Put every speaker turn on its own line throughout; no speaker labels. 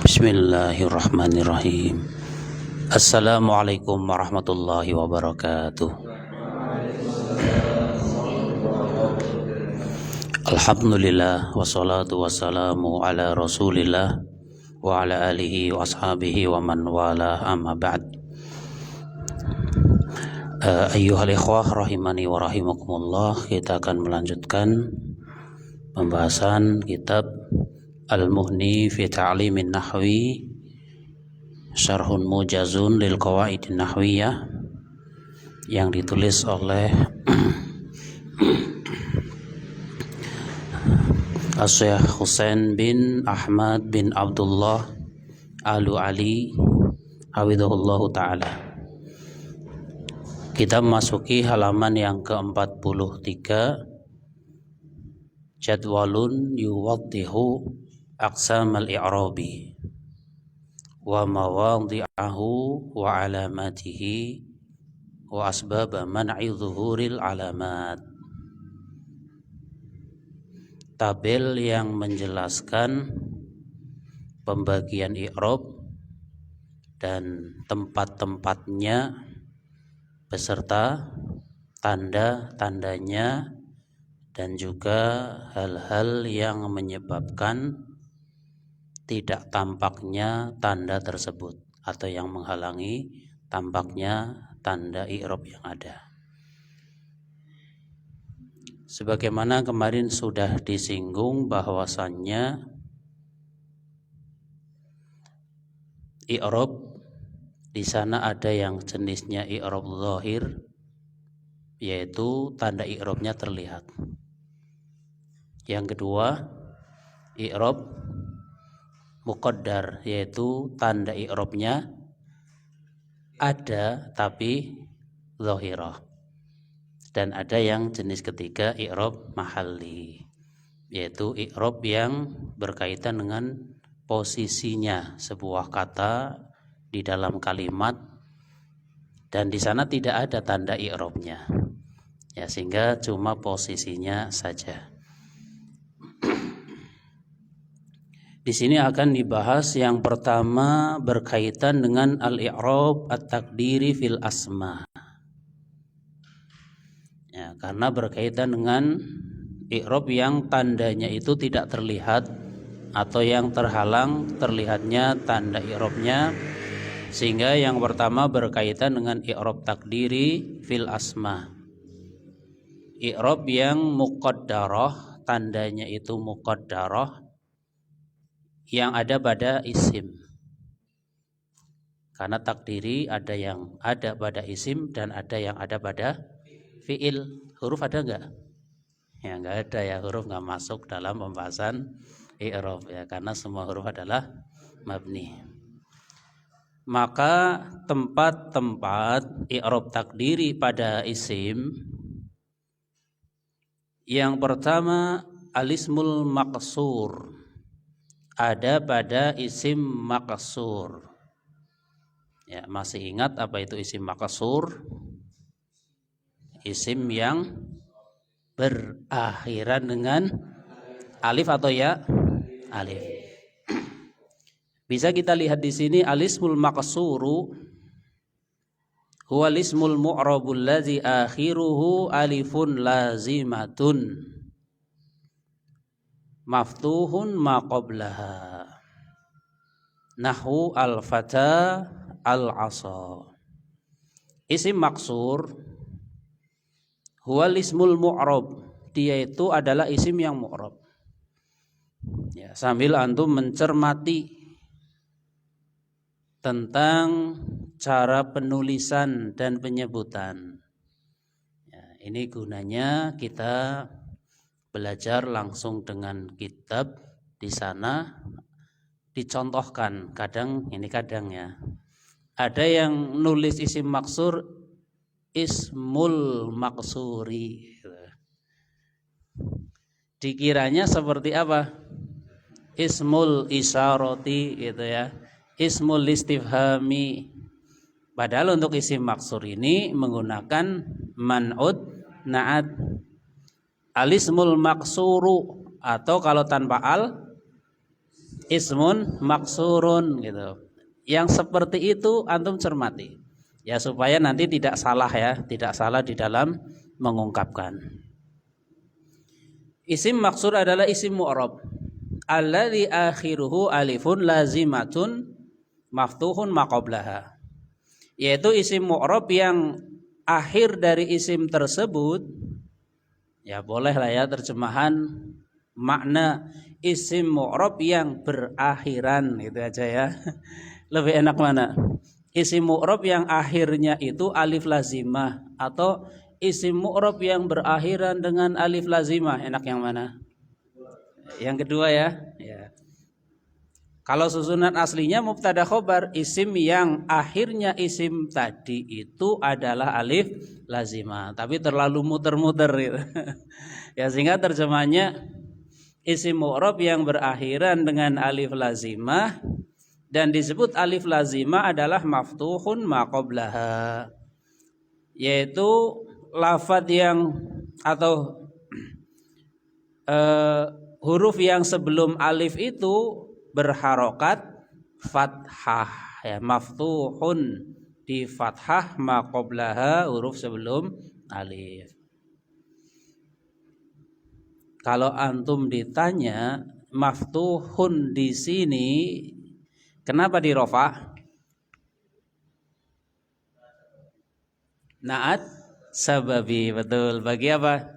Bismillahirrahmanirrahim. Assalamualaikum warahmatullahi wabarakatuh. Alhamdulillah wassalatu wassalamu ala rasulillah wa ala alihi wa ashabihi wa man wala, amma ba'd. Ayyuhal ikhwah rahimani wa rahimakumullah, kita akan melanjutkan pembahasan kitab Al-Mughni fi Ta'limin Nahwi Syarhun Mujazun lil Qawaidin Nahwiyah yang ditulis oleh Syekh Husain bin Ahmad bin Abdullah Al-Ali hafizahullahu ta'ala. Kita memasuki halaman yang ke-43, jadwalun yuwaddihu aqsamal i'rabi wa mawadhi'ahu wa alamatihi wa asbaba man'i zuhuril alamat. Tabel yang menjelaskan pembagian i'rab dan tempat-tempatnya beserta tanda-tandanya dan juga hal-hal yang menyebabkan tidak tampaknya tanda tersebut atau yang menghalangi tampaknya tanda i'rab yang ada. Sebagaimana kemarin sudah disinggung bahwasannya i'rab di sana ada yang jenisnya i'rab zahir, yaitu tanda i'rabnya terlihat. Yang kedua, i'rab muqaddar, yaitu tanda i'rabnya ada tapi zahirah. Dan ada yang jenis ketiga, i'rab mahalli, yaitu i'rab yang berkaitan dengan posisinya sebuah kata di dalam kalimat dan di sana tidak ada tanda i'rabnya, ya, sehingga cuma posisinya saja. Di sini akan dibahas yang pertama berkaitan dengan al-i'rab at-taqdiri fil asma. Ya, karena berkaitan dengan i'rab yang tandanya itu tidak terlihat atau yang terhalang terlihatnya tanda i'rabnya, sehingga yang pertama berkaitan dengan i'rab takdiri fil asma. I'rab yang muqaddarah, tandanya itu muqaddarah, yang ada pada isim. Karena takdiri ada yang ada pada isim dan ada yang ada pada fi'il. Huruf ada enggak? Ya enggak ada, ya, huruf enggak masuk dalam pembahasan i'rab, ya, karena semua huruf adalah mabni. Maka tempat-tempat i'rab takdiri pada isim, yang pertama alismul maqsur, ada pada isim maqsur. Ya, masih ingat apa itu isim maqsur? Isim yang berakhiran dengan alif atau ya? Alif. Bisa kita lihat di sini, alismul maqsuru huwa ismul mu'rabul ladzi akhiruhu alifun lazimatun maftuhun ma qablaha nahwu al-fata al-asa. Isim maksur huwa ismul mu'rab, dia itu adalah isim yang mu'rab. Ya, sambil antum mencermati tentang cara penulisan dan penyebutan. Ya, ini gunanya kita belajar langsung dengan kitab. Di sana dicontohkan, kadang ya ada yang nulis isim maksur ismul maksuri, dikiranya seperti apa? Ismul isyarati, gitu ya, ismul istifhami. Padahal untuk isim maksur ini menggunakan man'ud na'at. Alismul maksuru, atau kalau tanpa al ismun maksurun gitu. Yang seperti itu antum cermati. Ya supaya nanti tidak salah ya, tidak salah di dalam mengungkapkan. Isim maksur adalah isim mu'rab. Alladzi akhiruhu alifun lazimatun maftuhun maqablaha. Yaitu isim mu'rab yang akhir dari isim tersebut, ya boleh lah ya terjemahan makna isim mu'rab yang berakhiran, itu aja ya. Lebih enak mana? Isim mu'rab yang akhirnya itu alif lazimah atau isim mu'rab yang berakhiran dengan alif lazimah, enak yang mana? Yang kedua ya. Ya. Kalau susunan aslinya mubtada khobar, isim yang akhirnya isim tadi itu adalah alif lazimah, tapi terlalu muter-muter gitu. Ya sehingga terjemahnya isim mu'rab yang berakhiran dengan alif lazimah dan disebut alif lazimah adalah maftuhun ma qablaha, yaitu lafadz yang atau huruf yang sebelum alif itu berharokat fathah ya, maftuhun di fathah ma qablaha, huruf sebelum alif. Kalau antum ditanya maftuhun di sini kenapa di rofa? Naat sababi, betul. Bagi apa?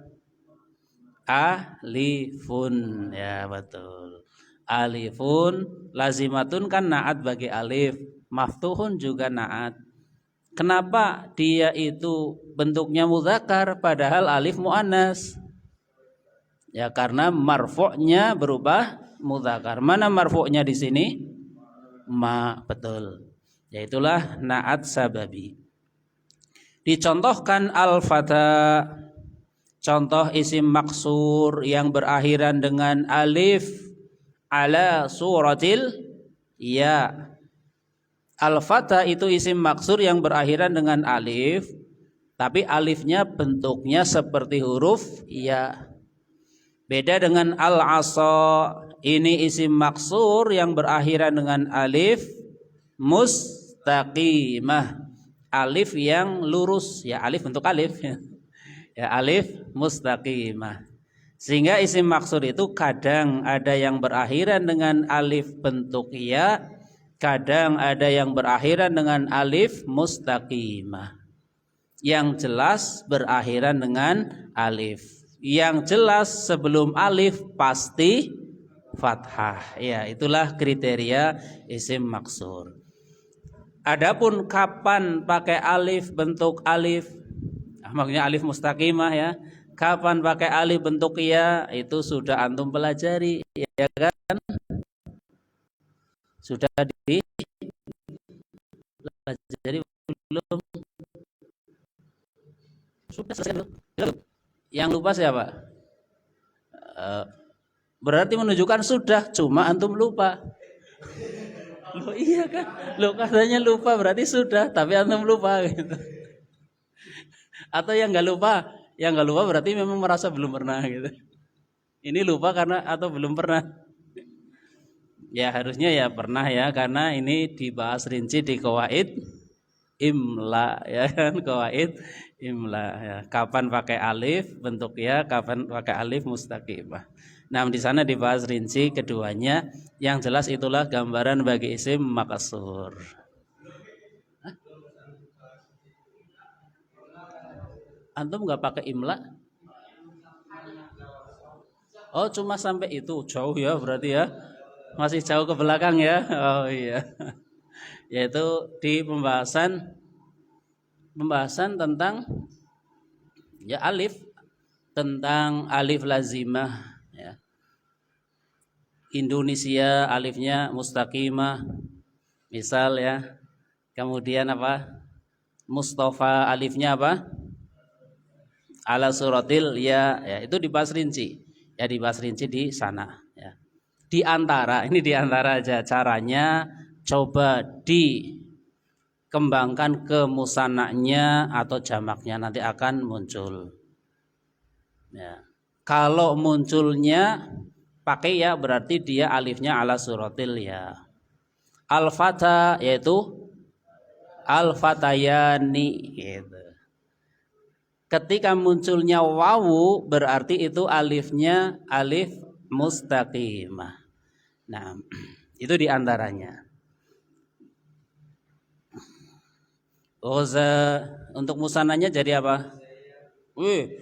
Alifun, ya betul. Alifun lazimatun kan naat bagi alif, maftuhun juga naat. Kenapa dia itu bentuknya mudzakkar padahal alif muannas? Ya karena marfu'nya berubah mudzakkar. Mana marfu'nya di sini? Ma, betul. Yaitulah naat sababi. Dicontohkan al-fata, contoh isim maksur yang berakhiran dengan alif ala suratil ya. Al-fata itu isim maksur yang berakhiran dengan alif, tapi alifnya bentuknya seperti huruf ya. Beda dengan al-asa, ini isim maksur yang berakhiran dengan alif mustaqimah, alif yang lurus ya, alif bentuk alif ya, alif mustaqimah. Sehingga isim maksur itu kadang ada yang berakhiran dengan alif bentuk ya, kadang ada yang berakhiran dengan alif mustaqimah. Yang jelas berakhiran dengan alif. Yang jelas sebelum alif pasti fathah. Ya, itulah kriteria isim maksur. Adapun kapan pakai alif bentuk alif, maksudnya alif mustaqimah ya. Kapan pakai alif bentuk ya, itu sudah antum pelajari, ya kan? Sudah dipelajari belum? Sudah selesai belum? Yang lupa siapa? Berarti menunjukkan sudah, cuma antum lupa. Loh iya kan? Loh katanya lupa berarti sudah, tapi antum lupa gitu. Atau yang nggak lupa, berarti memang merasa belum pernah gitu. Ini lupa karena atau belum pernah? Ya harusnya ya pernah ya, karena ini dibahas rinci di qawaid imla ya kan, qawaid imla ya. Kapan pakai alif bentuk ya, kapan pakai alif mustaqimah. Nah, di sana dibahas rinci keduanya. Yang jelas itulah gambaran bagi isim maksur. Antum nggak pakai imla? Oh, cuma sampai itu, jauh ya berarti ya. Masih jauh ke belakang ya. Oh iya. Yaitu di pembahasan tentang ya alif, tentang alif lazimah ya. Indonesia alifnya mustaqimah misal ya. Kemudian apa? Mustafa alifnya apa? Ala suratil ya, ya itu dibahas rinci. Ya dibahas rinci di sana ya. Di antara aja caranya, coba dikembangkan ke musanaknya atau jamaknya, nanti akan muncul. Ya. Kalau munculnya pakai ya berarti dia alifnya ala suratil ya. Al-fata yaitu al-fatayani gitu. Ketika munculnya wawu berarti itu alifnya alif mustaqimah. Nah, itu diantaranya. Ghoza untuk musananya jadi apa? Wih.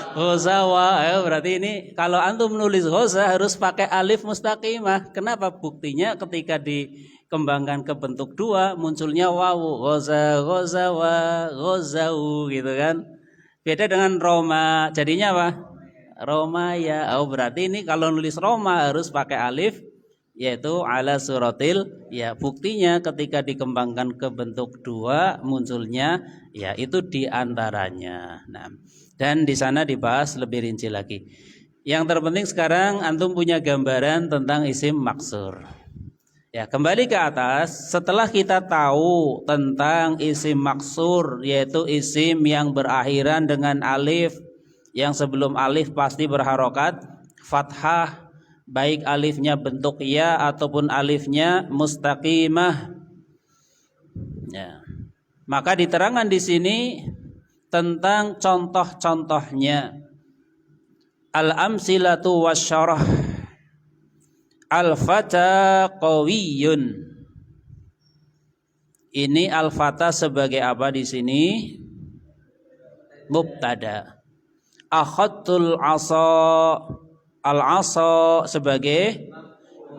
Ghozawa, berarti ini kalau antum menulis ghoza harus pakai alif mustaqimah. Kenapa? Buktinya ketika dikembangkan ke bentuk dua munculnya wawu. Ghoza, ghozawa, ghozau gitu kan. Beda dengan Roma, jadinya apa? Roma ya. Oh berarti ini kalau nulis Roma harus pakai alif yaitu ala suratil ya. Buktinya ketika dikembangkan ke bentuk dua munculnya ya itu diantaranya. Nah, dan di sana dibahas lebih rinci lagi. Yang terpenting sekarang antum punya gambaran tentang isim maksur. Ya, kembali ke atas. Setelah kita tahu tentang isim maksur yaitu isim yang berakhiran dengan alif, yang sebelum alif pasti berharokat fathah, baik alifnya bentuk ya ataupun alifnya mustaqimah. Ya. Maka diterangkan di sini tentang contoh-contohnya. Al-amsilatu wasyarah. Al-fata qawiyun. Ini al-fata sebagai apa di sini? Mubtada. Akhadtul asa. Al-asa sebagai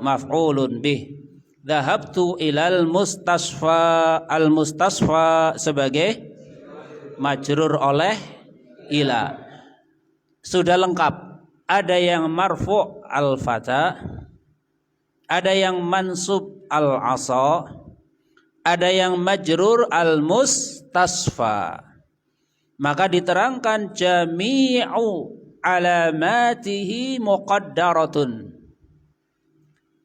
maf'ulun bih. Dhahabtu ilal mustasfa. Al-mustasfa sebagai majrur oleh ila. Sudah lengkap. Ada yang marfu' al-fata, ada yang mansub al-asa, ada yang majrur al-mustasfa. Maka diterangkan jami'u alamatihi muqaddaratun.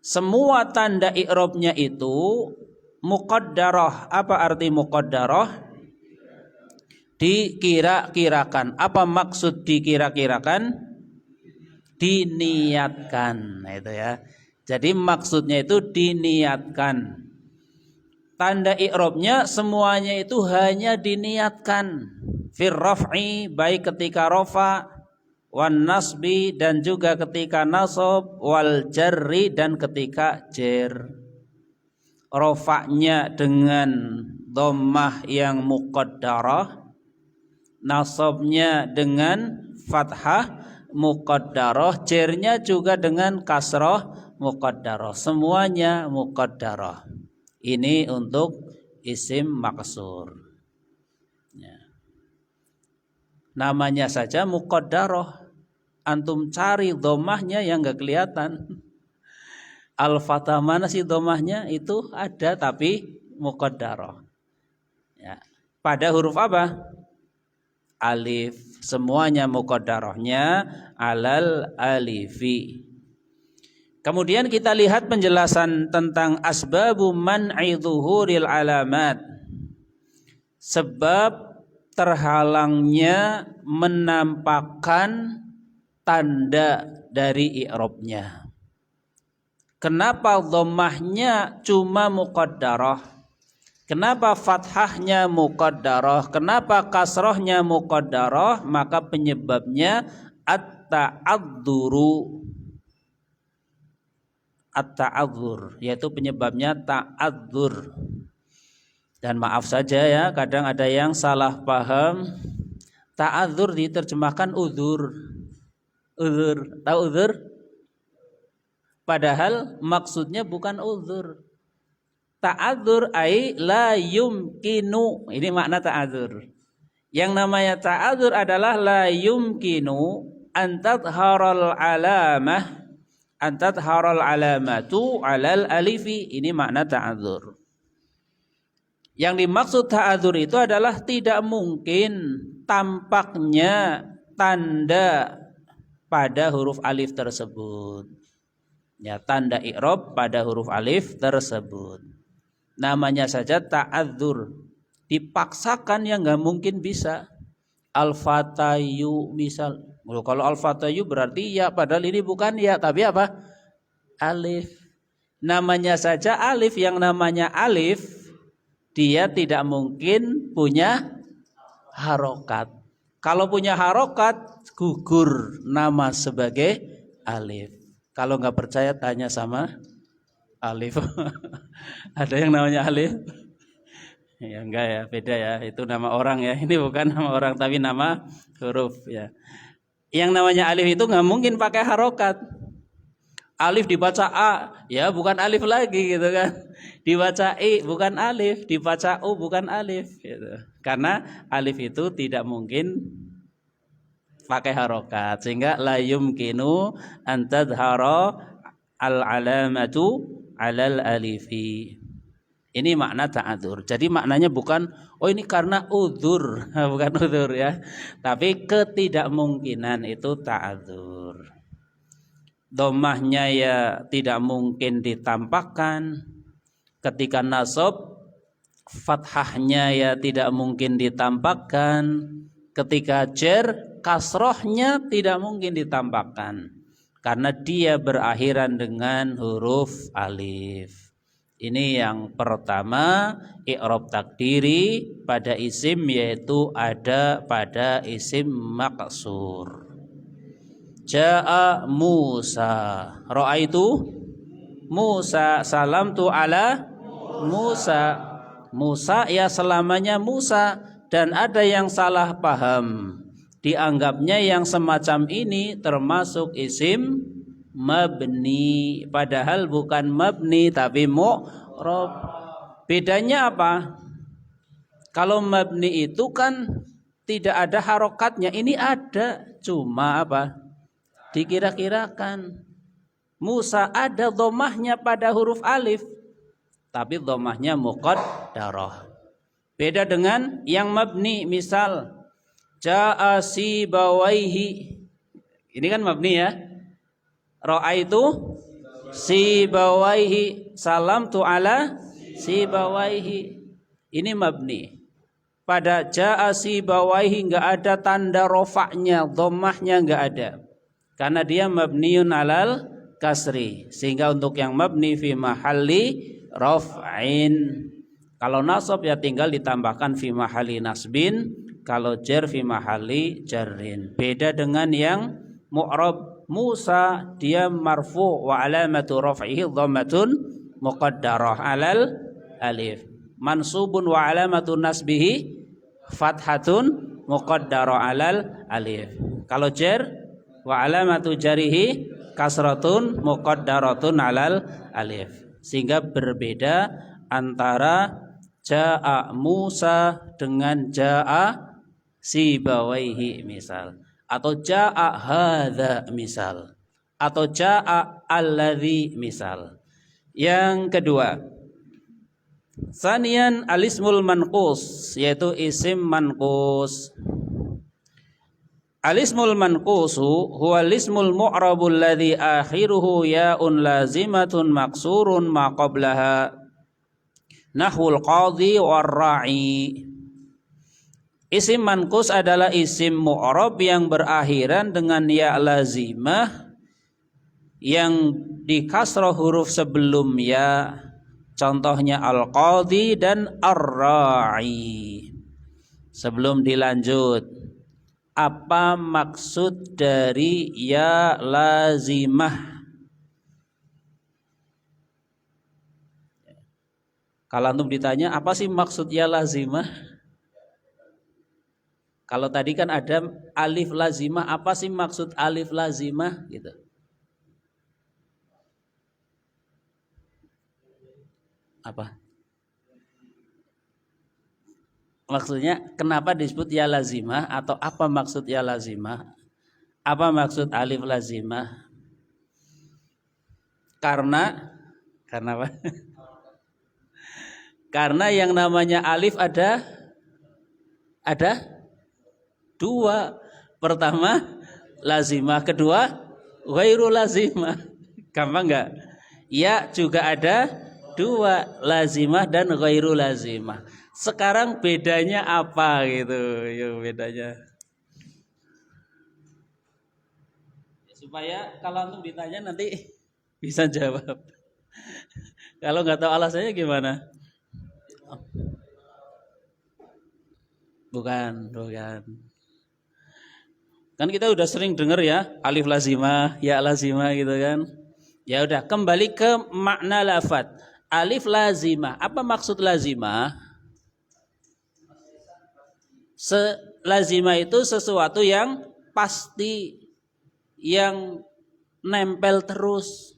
Semua tanda i'rabnya itu muqaddarah. Apa arti muqaddarah? Dikira-kirakan. Apa maksud dikira-kirakan? Diniatkan. Nah, itu ya. Jadi maksudnya itu diniatkan. Tanda i'rabnya semuanya itu hanya diniatkan. Fir raf'i, baik ketika rafa, wan nasbi dan juga ketika nasab, wal jarri dan ketika jar. Rafa'nya dengan dhammah yang muqaddarah, nasabnya dengan fathah muqaddarah, jarnya juga dengan kasrah muqaddarah. Semuanya muqaddarah. Ini untuk isim maksur. Ya. Namanya saja muqaddarah. Antum cari dhammahnya yang enggak kelihatan. Al-fathah mana sih dhammahnya? Itu ada tapi muqaddarah. Ya. Pada huruf apa? Alif. Semuanya muqaddarahnya alal alifi. Kemudian kita lihat penjelasan tentang asbabu man'i zuhuril alamat. Sebab terhalangnya menampakkan tanda dari i'rabnya. Kenapa dhammahnya cuma muqaddarah? Kenapa fathahnya muqaddarah? Kenapa kasrahnya muqaddarah? Maka penyebabnya at-ta'adzuru. At-ta'adzur, yaitu penyebabnya ta'adzur. Dan maaf saja ya, kadang ada yang salah paham. Ta'adzur diterjemahkan uzur. Uzur, tahu uzur? Padahal maksudnya bukan uzur. Ta'adzur ai la yumkinu. Ini makna ta'adzur. Yang namanya ta'adzur adalah la yumkinu an tadharal alamah, an tadharal alamatu alal alifi. Ini makna ta'adzur. Yang dimaksud ta'adzur itu adalah tidak mungkin tampaknya tanda pada huruf alif tersebut. Ya, tanda i'rab pada huruf alif tersebut. Namanya saja ta'adzur. Dipaksakan yang nggak mungkin bisa. Al-fatayu misal. Kalau al-fatayu berarti ya, padahal ini bukan ya, tapi apa? Alif. Namanya saja alif, yang namanya alif dia tidak mungkin punya harokat. Kalau punya harokat gugur nama sebagai alif. Kalau nggak percaya tanya sama alif. Ada yang namanya alif? Ya enggak ya, beda ya. Itu nama orang ya. Ini bukan nama orang tapi nama huruf ya. Yang namanya alif itu nggak mungkin pakai harokat. Alif dibaca A, ya bukan alif lagi gitu kan. Dibaca I bukan alif, dibaca U bukan alif gitu. Karena alif itu tidak mungkin pakai harokat, sehingga la yumkinu an tadhara al-alamatu 'alal alifi. Ini makna ta'adzur. Jadi maknanya bukan oh ini karena udzur, bukan udzur ya. Tapi ketidakmungkinan itu ta'adzur. Dhammahnya ya tidak mungkin ditampakkan ketika nasab, fathahnya ya tidak mungkin ditampakkan ketika jar, kasrohnya tidak mungkin ditampakkan karena dia berakhiran dengan huruf alif. Ini yang pertama, i'rab takdiri pada isim yaitu ada pada isim maqsur. Ja'a Musa, ra'aitu Musa, salamtu ala Musa. Musa ya selamanya Musa, dan ada yang salah paham. Dianggapnya yang semacam ini termasuk isim mabni, padahal bukan mabni tapi mu'rab. Bedanya apa? Kalau mabni itu kan tidak ada harokatnya, ini ada, cuma apa? Dikira-kirakan. Musa ada dhammahnya pada huruf alif, tapi dhammahnya muqaddarah. Beda dengan yang mabni, misal ja'a sibawaihi. Ini kan mabni ya. Ra'aitu sibawaihi, salamtu ala sibawaihi. Ini mabni. Pada ja'a sibawaihi enggak ada tanda rofa'nya, dhammahnya enggak ada. Karena dia mabniun alal kasri, sehingga untuk yang mabni fi mahalli raf'in. Kalau nasab ya tinggal ditambahkan fi mahalli nasbin, kalau jar fi mahalli jarrin. Beda dengan yang mu'rab. Musa dia marfu' wa alamatu raf'ihi dhammatun muqaddarah alal alif. Mansubun wa alamatu nasbihi fathatun muqaddarah alal alif. Kalau jar wa alamatu jarihi kasratun muqaddaratun alal alif. Sehingga berbeda antara ja'a Musa dengan ja'a sibawaihi misal, atau ja'a hadza misal, atau ja'a alladzi misal. Yang kedua, sanian alismul manqus, yaitu isim manqus. Alismul manqusu huwa alismul mu'rabul ladzi akhiruhu ya'un lazimatun maqsurun ma qablaha nahwul qadhi war ra'i. Isim manqus adalah isim mu'rab yang berakhiran dengan ya lazimah yang dikasrah huruf sebelum ya. Contohnya al-qadhi dan ar-ra'i. Sebelum dilanjut, apa maksud dari ya lazimah? Kalau antum ditanya apa sih maksud ya lazimah? Kalau tadi kan ada alif lazimah, apa sih maksud alif lazimah gitu? Apa? Maksudnya kenapa disebut ya lazimah, atau apa maksud ya lazimah? Apa maksud alif lazimah? Karena apa? Karena yang namanya alif ada dua. Pertama lazimah, kedua ghairu lazimah. Gampang enggak? Ya juga ada dua, lazimah dan ghairu lazimah. Sekarang bedanya apa gitu? Yuk bedanya. supaya kalau antum ditanya nanti bisa jawab. Kalau nggak tahu alasannya gimana? Bukan. Kan kita udah sering dengar ya, alif lazimah, ya lazimah gitu kan. Ya udah, kembali ke makna lafaz. Alif lazimah. Apa maksud lazimah? Lazimah itu sesuatu yang pasti, yang nempel terus.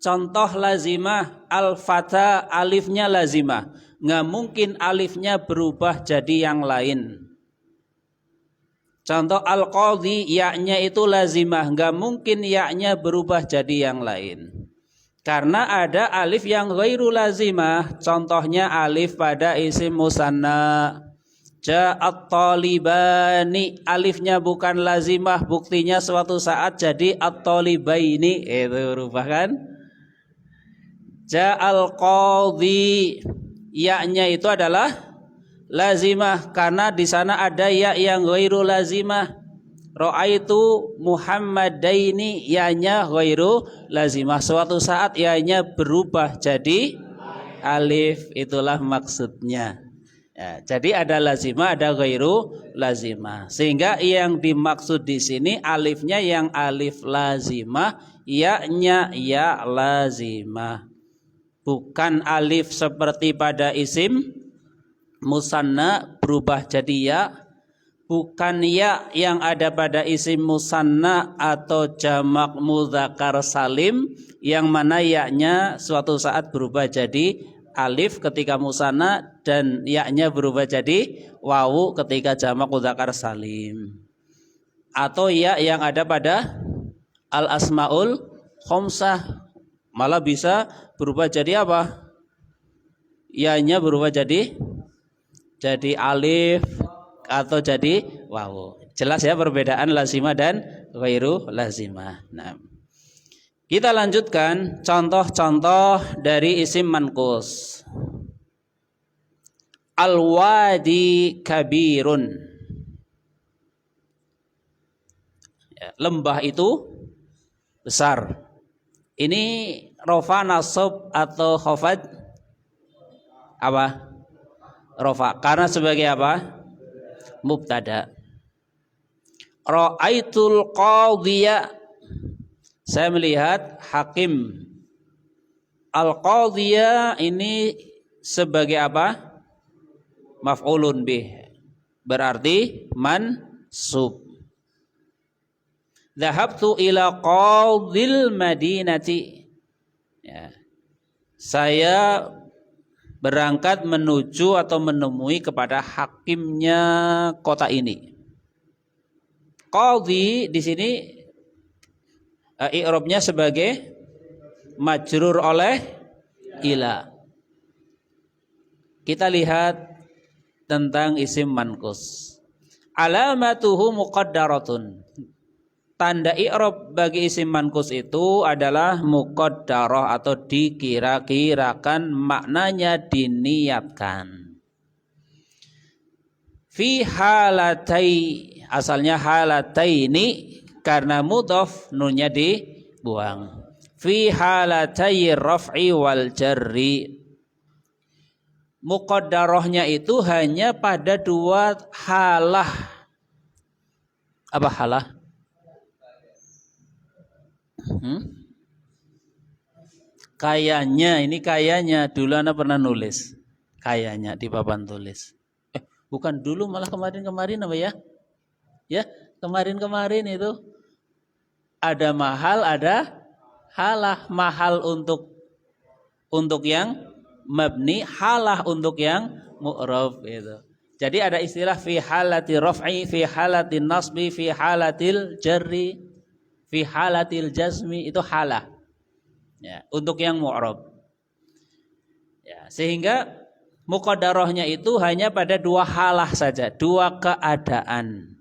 Contoh lazimah, al-fata, alifnya lazimah. Nggak mungkin alifnya berubah jadi yang lain. Contoh al-qadhi, ya-nya itu lazimah. Nggak mungkin ya-nya berubah jadi yang lain. Karena ada alif yang ghairu lazimah. Contohnya alif pada isim musanna. Ja'at talibani, alifnya bukan lazimah, buktinya suatu saat jadi at-talibaini, itu berubah kan? Ja'al qadhi, ya-nya itu adalah lazimah karena di sana ada ya yang ghairu lazimah. Ra'aitu Muhammadaini, ya-nya ghairu lazimah, suatu saat ya-nya berubah jadi alif, itulah maksudnya. Ya, jadi ada lazimah, ada ghairu lazimah. Sehingga yang dimaksud di sini alifnya yang alif lazimah, ya-nya ya lazimah. Bukan alif seperti pada isim musanna berubah jadi ya. Bukan ya yang ada pada isim musanna atau jamak mudzakkar salim yang mana ya-nya suatu saat berubah jadi alif ketika musanna dan ya-nya berubah jadi wawu ketika jamak mudzakkar salim. Atau ya yang ada pada al-asmaul khamsah malah bisa berubah jadi apa? Ya-nya berubah jadi alif atau jadi wawu. Jelas ya perbedaan lazimah dan ghairu lazimah. Nah, kita lanjutkan contoh-contoh dari isim manqus. Al-wadi kabirun. Ya, lembah itu besar. Ini rofa nasab atau khafad? Apa? Rofa. Karena sebagai apa? Mubtada. Ra'aitul qadhiya, saya melihat hakim. Al-qadhiya ini sebagai apa? Maf'ulun bih. Berarti mansub. Dhahabtu ila qadhil madinati. Ya. Saya berangkat menuju atau menemui kepada hakimnya kota ini. Qadhi di sini i'rabnya sebagai majrur oleh ila. Kita lihat tentang isim manqus. Alamatuhu muqaddaratun. Tanda i'rab bagi isim manqus itu adalah muqaddarah atau dikira-kirakan, maknanya diniatkan. Fi halatai, asalnya halataini karena mudhaf nunnya dibuang. Fi halatai raf'i wal jarri. Muqaddarahnya itu hanya pada dua halah. Apa halah? Kayaknya dulu Anda pernah nulis kayaknya di papan tulis. Bukan dulu, malah kemarin apa ya? Ya, kemarin itu ada mahal, ada halah. Mahal untuk yang mabni, halah untuk yang mu'rab itu. Jadi ada istilah fi halati raf'i, fi halati nasbi, fi halatil jarri, fi halatil jazmi, itu halah. Ya, untuk yang mu'rab. Ya, sehingga muqaddarahnya itu hanya pada dua halah saja, dua keadaan.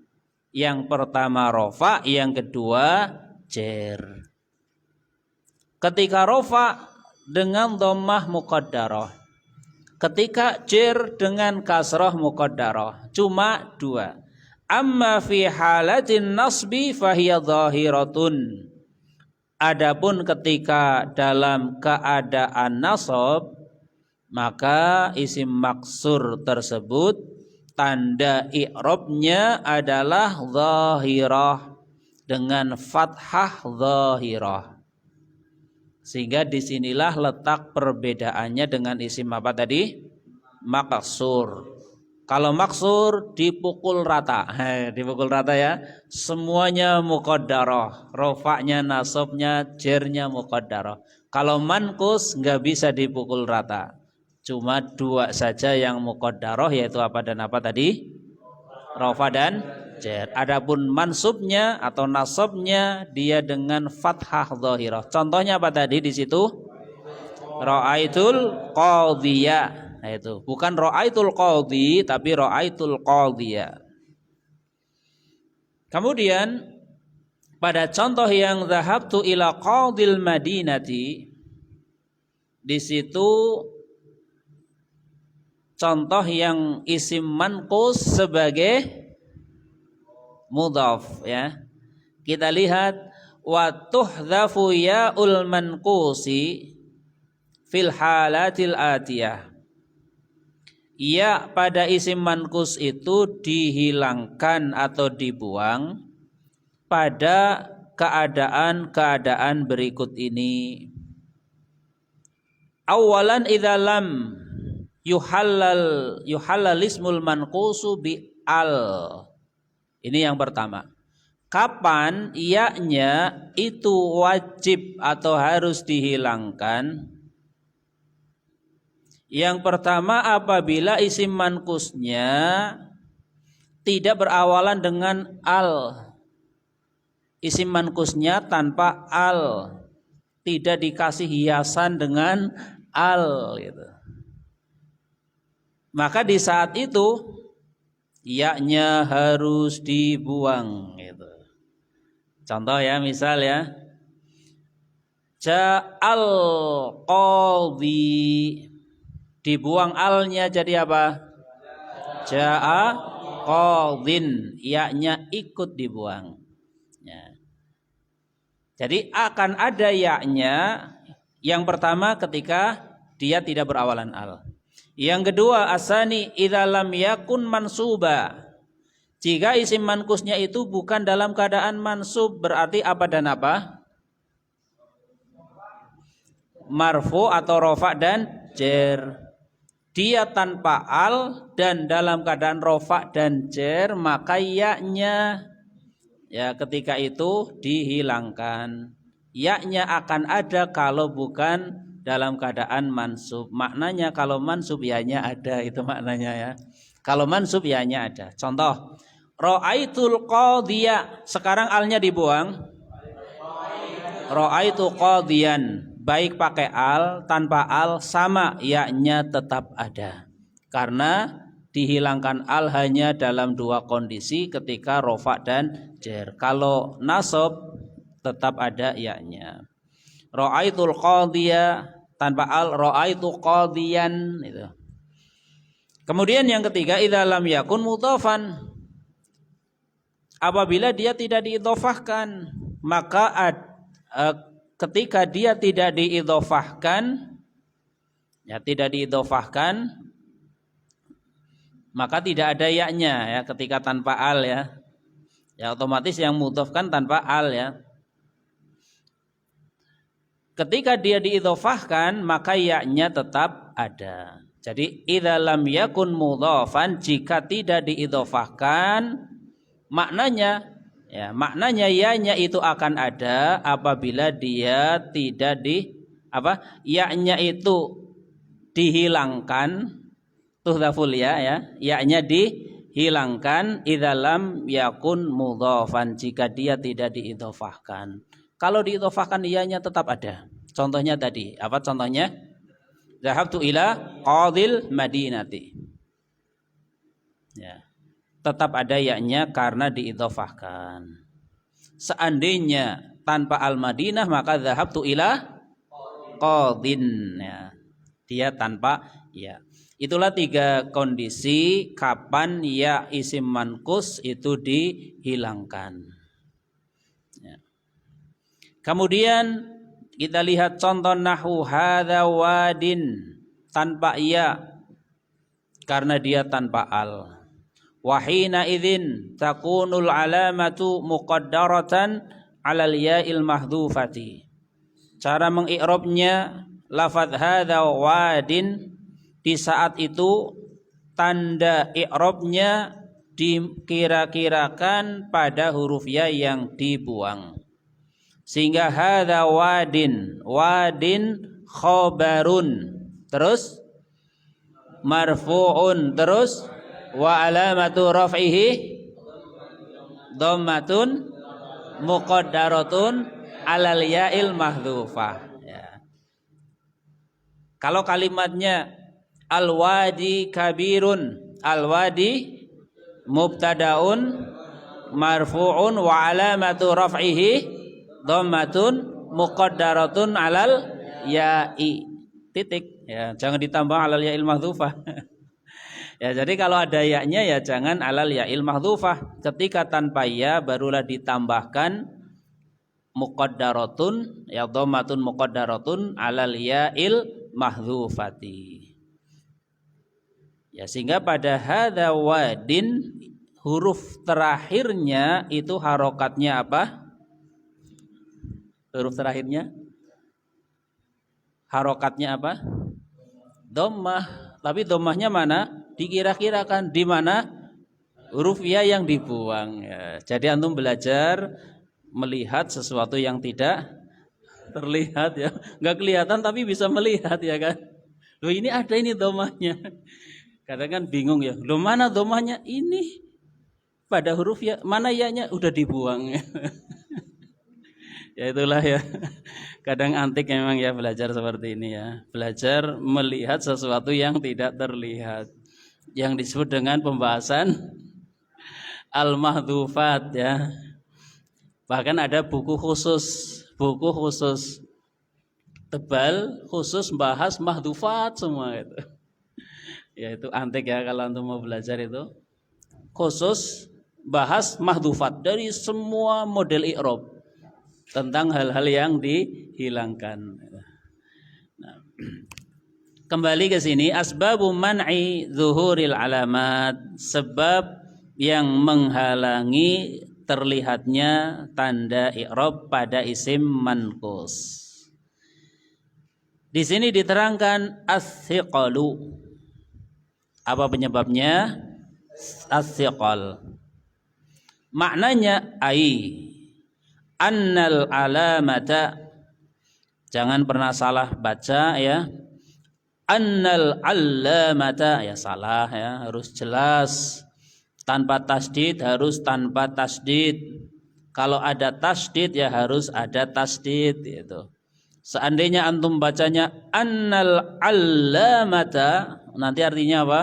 Yang pertama rafa, yang kedua jer. Ketika rafa dengan dhammah muqaddarah, ketika jer dengan kasrah muqaddarah, cuma dua. Amma fi halatin nasbi fahiya zahiratun. Adapun ketika dalam keadaan nasab, maka isim maksur tersebut tanda i'rabnya adalah zahirah dengan fathah zahirah. Sehingga disinilah letak perbedaannya dengan isim apa tadi? Maksur. Kalau maksur dipukul rata, dipukul rata ya. Semuanya muqaddarah, rofaknya, nasabnya, jernya muqaddarah. Kalau mankus nggak bisa dipukul rata. Cuma dua saja yang muqaddarah, yaitu apa dan apa tadi? Rofa dan jer. Adapun mansubnya atau nasabnya dia dengan fathah zahirah. Contohnya apa tadi di situ? Ra'aitul qadhiya. Nah itu, bukan ra'aitul qadhi tapi ra'aitul qadhiya. Kemudian pada contoh yang dhahabtu ila qadhil madinati, di situ contoh yang isim manqus sebagai mudhaf ya. Kita lihat wa tuhdhafu ya'ul manqusi fil halatil atiyah. Ya pada isim manqus itu dihilangkan atau dibuang pada keadaan-keadaan berikut ini. Awalan idza lam yuhallal ismul manqusu bi al. Ini yang pertama. Kapan ya-nya itu wajib atau harus dihilangkan? Yang pertama, apabila isim manqusnya tidak berawalan dengan al. Isim manqusnya tanpa al, tidak dikasih hiasan dengan al gitu. Maka di saat itu ya-nya harus dibuang gitu. Contoh ya, misal ya, ja'al qadhi, dibuang alnya jadi apa? Ja'a qadhin, ya-nya ikut dibuang ya. Jadi akan ada ya-nya yang pertama ketika dia tidak berawalan al. Yang kedua, asani idza lam yakun mansuba, jika isim manqusnya itu bukan dalam keadaan mansub, berarti apa dan apa? Marfu atau rofa dan jer. Dia tanpa al dan dalam keadaan rofa dan jer, maka ya-nya ya ketika itu dihilangkan. Ya-nya akan ada kalau bukan dalam keadaan mansub. Maknanya kalau mansub ya-nya ada, itu maknanya ya. Kalau mansub ya-nya ada. Contoh, ra'aitul qadhiya, sekarang alnya dibuang. Ra'aitu qadhiyan, baik pakai al, tanpa al sama, ya-nya tetap ada. Karena dihilangkan al hanya dalam dua kondisi, ketika rofa dan jer. Kalau nasab tetap ada ya-nya. Ra'aitul qadhiya tanpa al, ra'aitu qadhiyan itu. Kemudian yang ketiga, idza lam yakun mudhafan, apabila dia tidak diidhofahkan, maka ketika dia tidak diidhofahkan, ya tidak diidhofahkan, maka tidak ada ya-nya ya ketika tanpa al ya. Ya otomatis yang mudhafkan tanpa al ya. Ketika dia diidhofahkan, maka ya-nya tetap ada. Jadi idza lam yakun mudhafan, jika tidak diidhofahkan, maknanya ya-nya itu akan ada apabila dia tidak ya-nya itu dihilangkan, tuhdhaful ya-nya dihilangkan idza lam yakun mudhafan, jika dia tidak diidhofahkan. Kalau diidhofahkan ya-nya tetap ada. Contohnya tadi, apa contohnya? Dhahabtu ila qadhil madinati. Ya. Tetap ada ya-nya karena diidhofahkan. Seandainya tanpa al-Madinah, maka dhahabtu ila qadhin ya. Dia tanpa ya. Itulah 3 kondisi kapan ya isim manqus itu dihilangkan. Ya. Kemudian kita lihat contoh nahwu hadza wadin tanpa ya karena dia tanpa al. Wahina idzin takunul alamatu muqaddaratan 'alal ya'il mahdhufati. Cara mengi'rabnya lafadz hadza wadin di saat itu tanda i'rabnya dikira-kirakan pada huruf ya yang dibuang. Sehingga hadza wadin, wadin khabarun, terus marfu'un, terus wa alamatu raf'ihi dhammatun muqaddaratun 'alal ya'il mahdhufah. Ya. Kalau kalimatnya al-wadi kabirun, al-wadi mubtadaun marfu'un wa alamatu raf'ihi dhammatun muqaddaratun 'alal ya'i. Titik. Ya, jangan ditambah 'alal ya'il mahdhufah. Ya, jadi kalau ada ya-nya ya jangan 'alal ya'il mahdhufah. Ketika tanpa ya barulah ditambahkan muqaddaratun, ya dhammatun muqaddaratun 'alal ya'il mahdhufati. Ya, sehingga pada hadza wadin huruf terakhirnya itu harokatnya apa? Huruf terakhirnya harokatnya apa? Dhammah. Tapi dhammahnya mana? Dikira-kirakan di mana? Huruf ya yang dibuang. Ya, jadi antum belajar melihat sesuatu yang tidak terlihat ya. Enggak kelihatan tapi bisa melihat ya kan. Loh ini ada ini dhammahnya. Kadang kan bingung ya, loh mana dhammahnya? Ini pada huruf ya, mana ya-nya udah dibuang. Ya itulah ya. Kadang antik memang ya belajar seperti ini ya. Belajar melihat sesuatu yang tidak terlihat. Yang disebut dengan pembahasan al-mahdhufat ya. Bahkan ada buku khusus tebal khusus bahas mahdhufat semua itu. Ya itu antik ya kalau antum mau belajar itu khusus bahas mahdhufat dari semua model i'rab tentang hal-hal yang dihilangkan. Nah, kembali ke sini asbabu man'i zuhuril alamat, sebab yang menghalangi terlihatnya tanda i'rab pada isim manqus. Di sini diterangkan as-siqalu. Apa penyebabnya? As-siqal. Maknanya annal alamata. Jangan pernah salah baca ya. Annal alamata ya salah ya, harus jelas. Tanpa tasdid harus tanpa tasdid. Kalau ada tasdid ya harus ada tasdid gitu. Seandainya antum bacanya annal alamata, nanti artinya apa?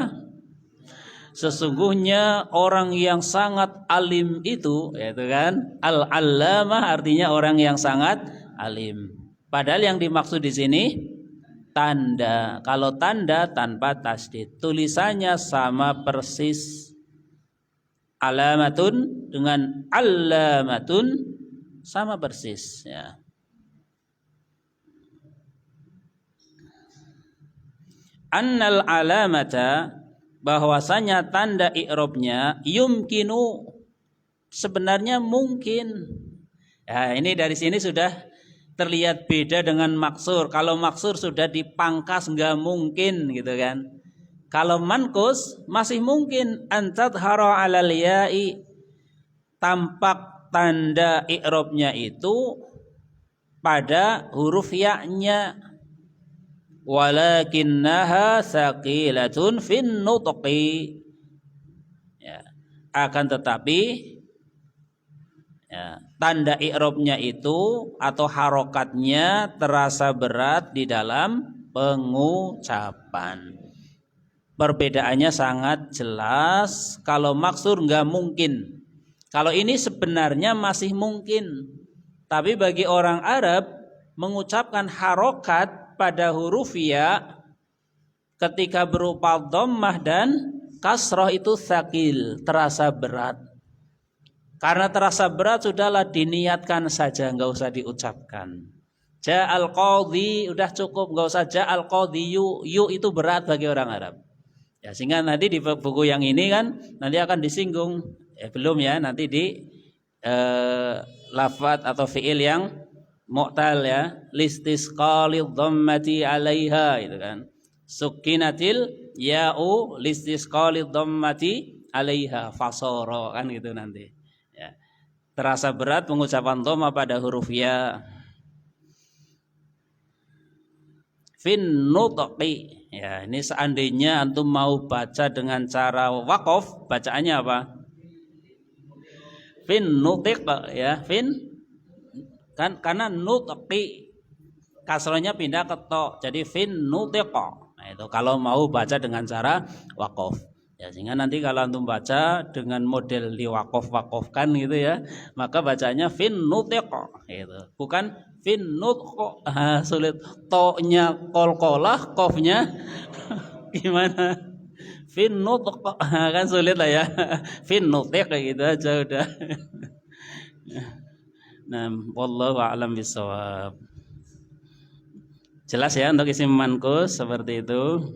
Sesungguhnya orang yang sangat alim itu, yaitu kan? Al-allamah artinya orang yang sangat alim. Padahal yang dimaksud di sini tanda. Kalau tanda tanpa tasdid, tulisannya sama persis. Alamatun dengan allamatun sama persis ya. Annal alamata, bahwasanya tanda i'rabnya yumkinu, sebenarnya mungkin. Ya, ini dari sini sudah terlihat beda dengan maksur. Kalau maksur sudah dipangkas enggak mungkin gitu kan. Kalau manqus masih mungkin antadhara 'alal ya'i, tampak tanda i'rabnya itu pada huruf ya-nya. Walakinnaha tsaqilatun fin nutqi. Ya, akan tetapi ya, tanda i'rabnya itu atau harokatnya terasa berat di dalam pengucapan. Perbedaannya sangat jelas. Kalau maksur enggak mungkin. Kalau ini sebenarnya masih mungkin. Tapi bagi orang Arab mengucapkan harokat pada huruf ya ketika berupa dhammah dan kasroh itu tsaqil, terasa berat. Karena terasa berat sudahlah diniatkan saja, enggak usah diucapkan. Ja'al qadhi udah cukup, enggak usah ja'al qadhiyu, yu itu berat bagi orang Arab. Ya, sehingga nanti di buku yang ini kan nanti akan disinggung. Belum ya, nanti di lafaz atau fiil yang mu'tal ya, listisqalid dhammati 'alaiha itu kan. Sukinatil ya'u listisqalid dhammati 'alaiha fasara kan gitu nanti. Ya. Terasa berat pengucapan dhamma pada huruf ya. Fin nutqi. Ya, ini seandainya antum mau baca dengan cara waqaf, bacaannya apa? Fin nutiq ya, fin kan karena nutqi kasrohnya pindah ke to, jadi fin nutiq. Nah, itu kalau mau baca dengan cara waqaf. Ya, sehingga nanti kalau antum baca dengan model diwaqaf-waqafkan gitu ya, maka bacanya fin nutiq gitu. Bukan fin nutq. Sulit, to-nya qalqalah, qafnya gimana? Fin nutq kan sulit lah ya. Fin nutiq gitu aja udah. Nah, wallahu a'lam bishawab. Jelas ya untuk isim manqus seperti itu.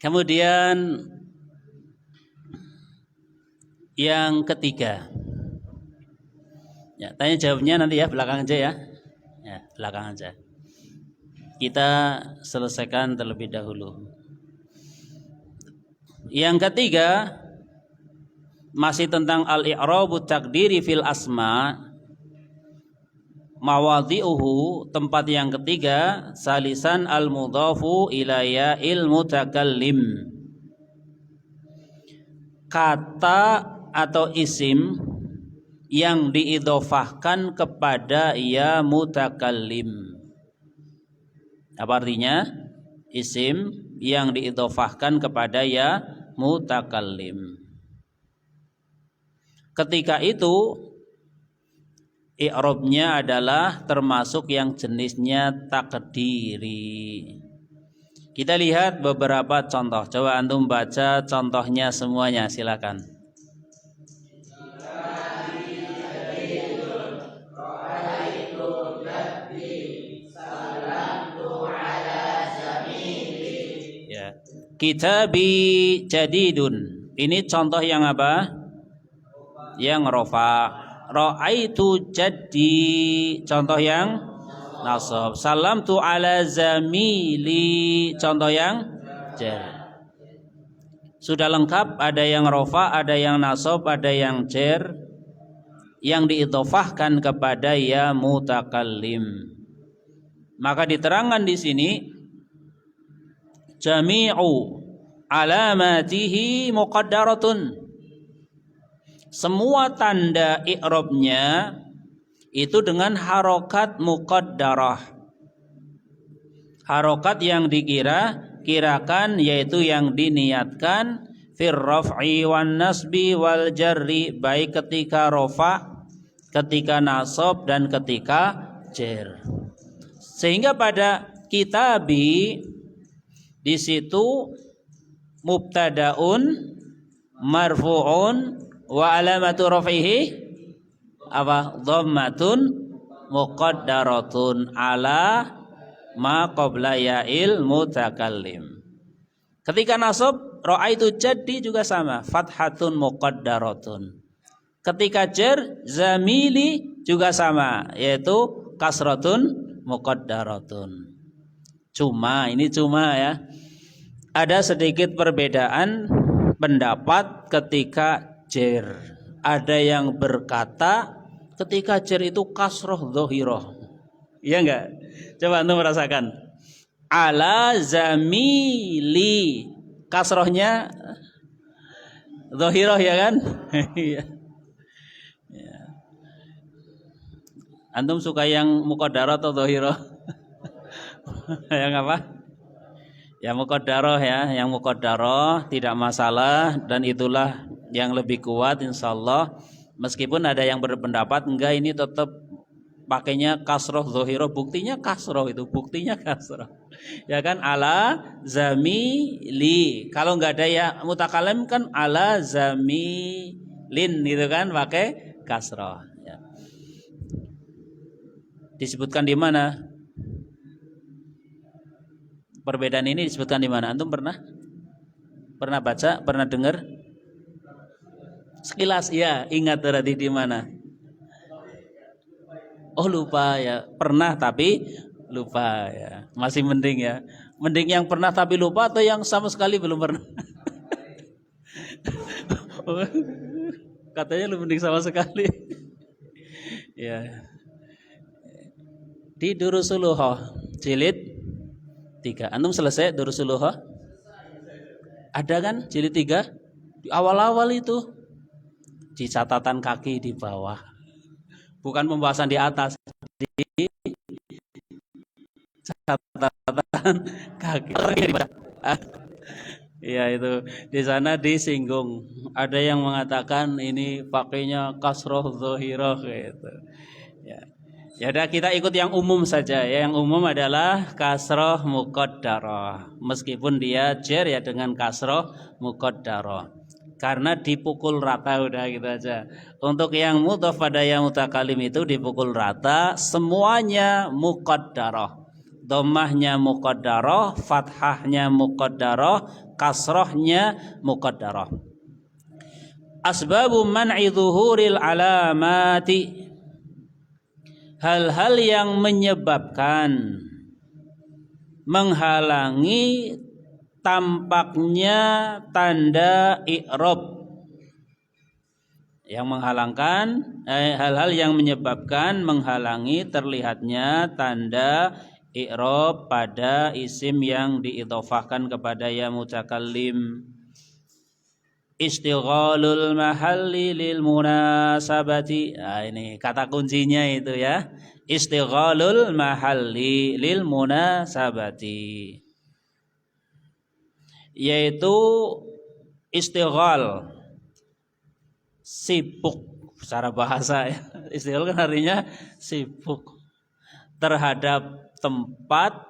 Kemudian yang ketiga. Ya, tanya jawabnya nanti ya belakang aja ya. Ya, belakang aja. Kita selesaikan terlebih dahulu. Yang ketiga masih tentang al-i'rabu takdiri fil asma. Mawadhi'uhu, tempat yang ketiga, salisan al-mudhafu ila ya'il mutakallim. Kata atau isim yang diidhofahkan kepada ya mutakallim. Apa artinya? Isim yang diidhofahkan kepada ya mutakallim. Ketika itu i'rabnya adalah termasuk yang jenisnya takdiri. Kita lihat beberapa contoh. Coba antum baca contohnya semuanya, silakan. Ya. Kitabi jadidun. Ini contoh yang apa? Yang rofa. Ra'aitu jaddi, contoh yang nasab. Salamtu ala zamili, contoh yang jar. Sudah lengkap, ada yang rofa, ada yang nasab, ada yang jar, yang diidhofahkan kepada ya mutakallim. Maka diterangkan di sini jami'u alamatihi muqaddaratun. Semua tanda i'rabnya itu dengan harokat muqaddarah. Harokat yang dikira-kirakan, yaitu yang diniatkan fir raf'i wan nasbi wal jarri, baik ketika rafa, ketika nasab dan ketika jar. Sehingga pada kitabi di situ mubtadaun marfu'un wa alamatu raf'ihi apa? Dhammatun muqaddaratun ala ma qabla ya'il mutakallim. Ketika nasab ra'aitu jaddi juga sama, fathatun muqaddaratun. Ketika jar zamili juga sama, yaitu kasratun muqaddaratun. Cuma ya, ada sedikit perbedaan pendapat ketika jar. Ada yang berkata ketika jar itu kasroh dhahirah. Iya enggak? Coba antum merasakan. Ala zamili, kasrohnya dhahirah ya kan? Iya. Antum suka yang muqaddarah atau dhahirah? Yang apa? Ya muqaddarah ya, yang muqaddarah tidak masalah, dan itulah yang lebih kuat insyaallah. Meskipun ada yang berpendapat enggak, ini tetap pakainya kasroh zohiro, buktinya kasroh itu, buktinya kasroh. Ya kan, ala zamili. Kalau nggak ada ya mutakalim kan ala zamilin gitu kan, pakai kasroh. Ya. Disebutkan di mana? Perbedaan ini disebutkan di mana? Antum pernah baca, pernah dengar? Sekilas ya, ingat berarti di mana? Oh lupa ya, pernah tapi lupa ya. Masih mending ya. Mending yang pernah tapi lupa atau yang sama sekali belum pernah? Katanya lu mending sama sekali. Ya. Di Durusuluhah jilid 3. Antum selesai Durusuluhah? Ada kan jilid 3? Di awal-awal itu. Di catatan kaki di bawah. Bukan pembahasan di atas, di catatan kaki. Ya itu di sana disinggung. Ada yang mengatakan ini pakainya kasroh zohiroh gitu. Ya. Ya udah kita ikut yang umum saja ya. Yang umum adalah kasroh muqaddarah. Meskipun dia jar ya dengan kasroh muqaddarah. Karena dipukul rata udah gitu aja. Untuk yang mudhaf pada yang mutakalim itu dipukul rata semuanya muqaddarah. Dhammahnya muqaddarah, fathahnya muqaddarah, kasrohnya muqaddarah. Asbabu man'i zuhuril alamati. Hal-hal yang menyebabkan menghalangi tampaknya tanda i'rab, yang menghalangkan hal-hal yang menyebabkan menghalangi terlihatnya tanda i'rab pada isim yang diidhofahkan kepada ya mutakallim. Istighalul mahalli lil munasabati. Nah, ini kata kuncinya itu ya. Istighalul mahalli lil munasabati. Yaitu istighal, sibuk secara bahasa ya. Istighal kan artinya sibuk terhadap tempat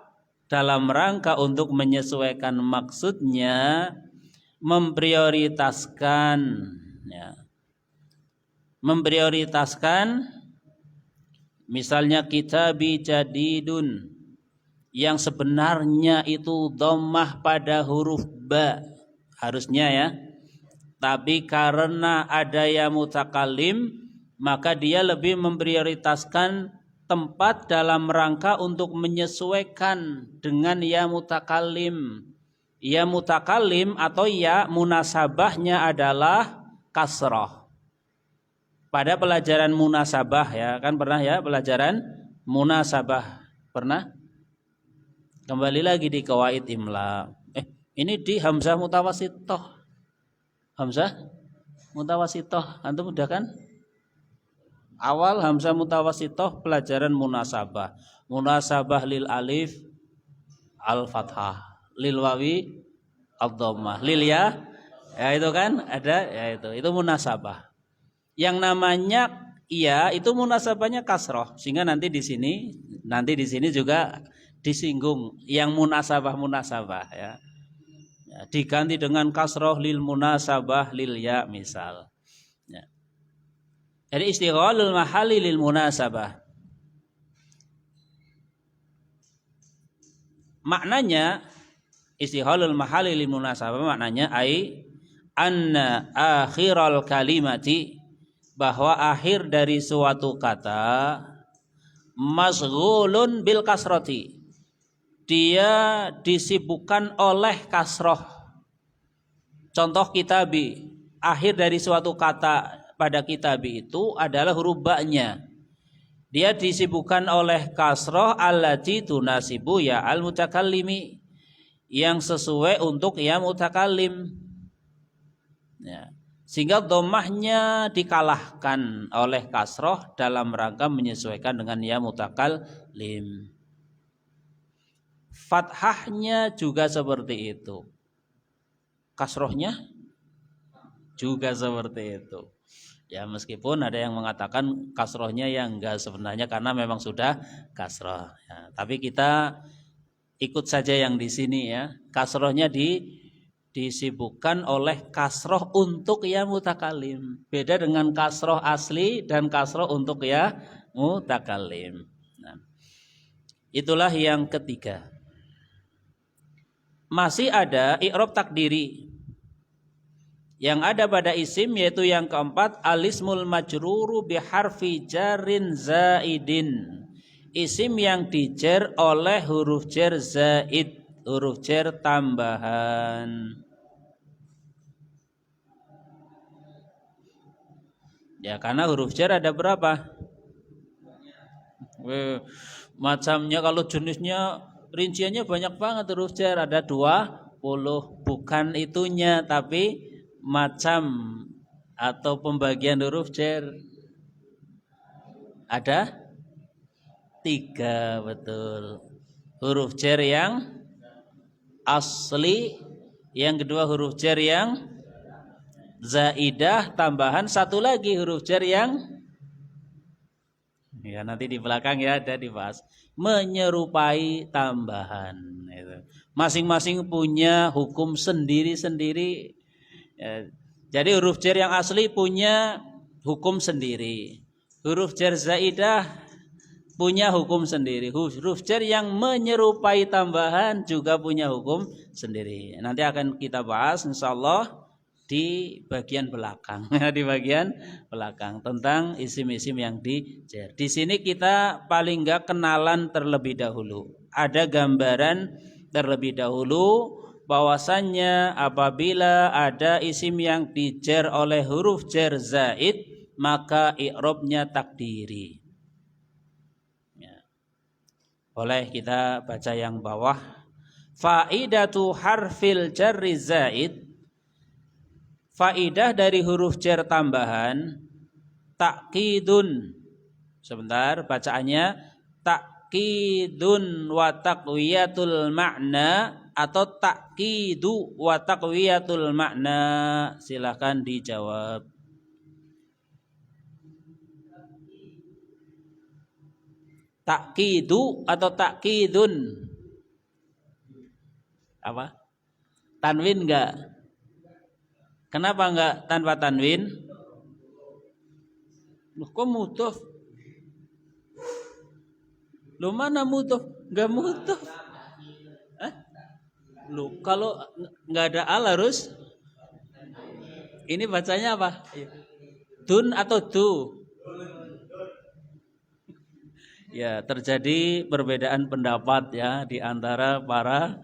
dalam rangka untuk menyesuaikan maksudnya, memprioritaskan ya. Memprioritaskan misalnya kitabi jadidun yang sebenarnya itu dhammah pada huruf ba harusnya ya, tapi karena ada ya mutakallim maka dia lebih memprioritaskan tempat dalam rangka untuk menyesuaikan dengan ya mutakallim. Ya mutakallim atau ya munasabahnya adalah kasrah. Pada pelajaran munasabah ya, kan pernah ya pelajaran munasabah? Pernah? Kembali lagi di qawaid imla. Ini di hamzah mutawasithah. Hamzah mutawasithah. Antum udah kan? Awal hamzah mutawasithah pelajaran munasabah. Munasabah lil alif al-fathah, lil wawi ad-dhammah, lil ya itu kan ada ya, itu munasabah. Yang namanya ya itu munasabahnya kasroh, sehingga nanti di sini juga disinggung yang munasabah ya. Ya, diganti dengan kasroh lil munasabah lil ya misal ya. Jadi istighalul mahali lil munasabah maknanya, istighalul mahali lil munasabah maknanya ai anna akhiral kalimati, bahwa akhir dari suatu kata masghulun bil kasrati, dia disibukkan oleh kasroh. Contoh kitabi, akhir dari suatu kata pada kitabi itu adalah huruf ba-nya. Dia disibukkan oleh kasroh allati tunasibu ya al mutakallimi, yang sesuai untuk ya mutakallim ya. Sehingga dhammahnya dikalahkan oleh kasroh dalam rangka menyesuaikan dengan ya mutakallim. Fathahnya juga seperti itu, kasrohnya juga seperti itu Ya, meskipun ada yang mengatakan kasrohnya yang enggak sebenarnya karena memang sudah kasroh. Ya, tapi kita ikut saja yang di sini ya. Kasrohnya disibukkan oleh kasroh untuk ya mutakalim. Beda dengan kasroh asli dan kasroh untuk ya mutakalim. Nah, itulah yang ketiga. Masih ada i'rab takdiri yang ada pada isim, yaitu yang keempat alismul majruru biharfi jarin zaidin. Isim yang dijer oleh huruf jar zaid, huruf jar tambahan. Ya, karena huruf jar ada berapa? Macamnya kalau jenisnya rinciannya banyak banget huruf jar, ada 20. Bukan itunya tapi macam atau pembagian huruf jar ada 3, betul. Huruf jar yang asli, yang kedua huruf jar yang zaidah tambahan, satu lagi huruf jar yang ya nanti di belakang ya ada dibahas menyerupai tambahan. Masing-masing punya hukum sendiri-sendiri. Ya, jadi huruf jar yang asli punya hukum sendiri. Huruf jar zaidah punya hukum sendiri. Huruf jar yang menyerupai tambahan juga punya hukum sendiri. Nanti akan kita bahas insyaallah di bagian belakang. Di bagian belakang tentang isim-isim yang di jar. Di sini kita paling enggak kenalan terlebih dahulu. Ada gambaran terlebih dahulu bahwasannya apabila ada isim yang dijar oleh huruf jar zaid, maka i'rabnya takdiri. Ya. Boleh kita baca yang bawah. Faidatu harfil jarri zaid, faidah dari huruf jar tambahan, takkidun. Sebentar, bacaannya takkidun wa taqwiyatul makna atau takkidu wa taqwiyatul makna. Silakan dijawab. Takkidu atau takkidun? Apa? Tanwin enggak? Kenapa enggak tanpa tanwin? Loh, kok mudhof? Loh, mana mudhof? Enggak mudhof. Loh, kalau enggak ada al harus ini bacanya apa? Dun atau du? Ya, terjadi perbedaan pendapat ya di antara para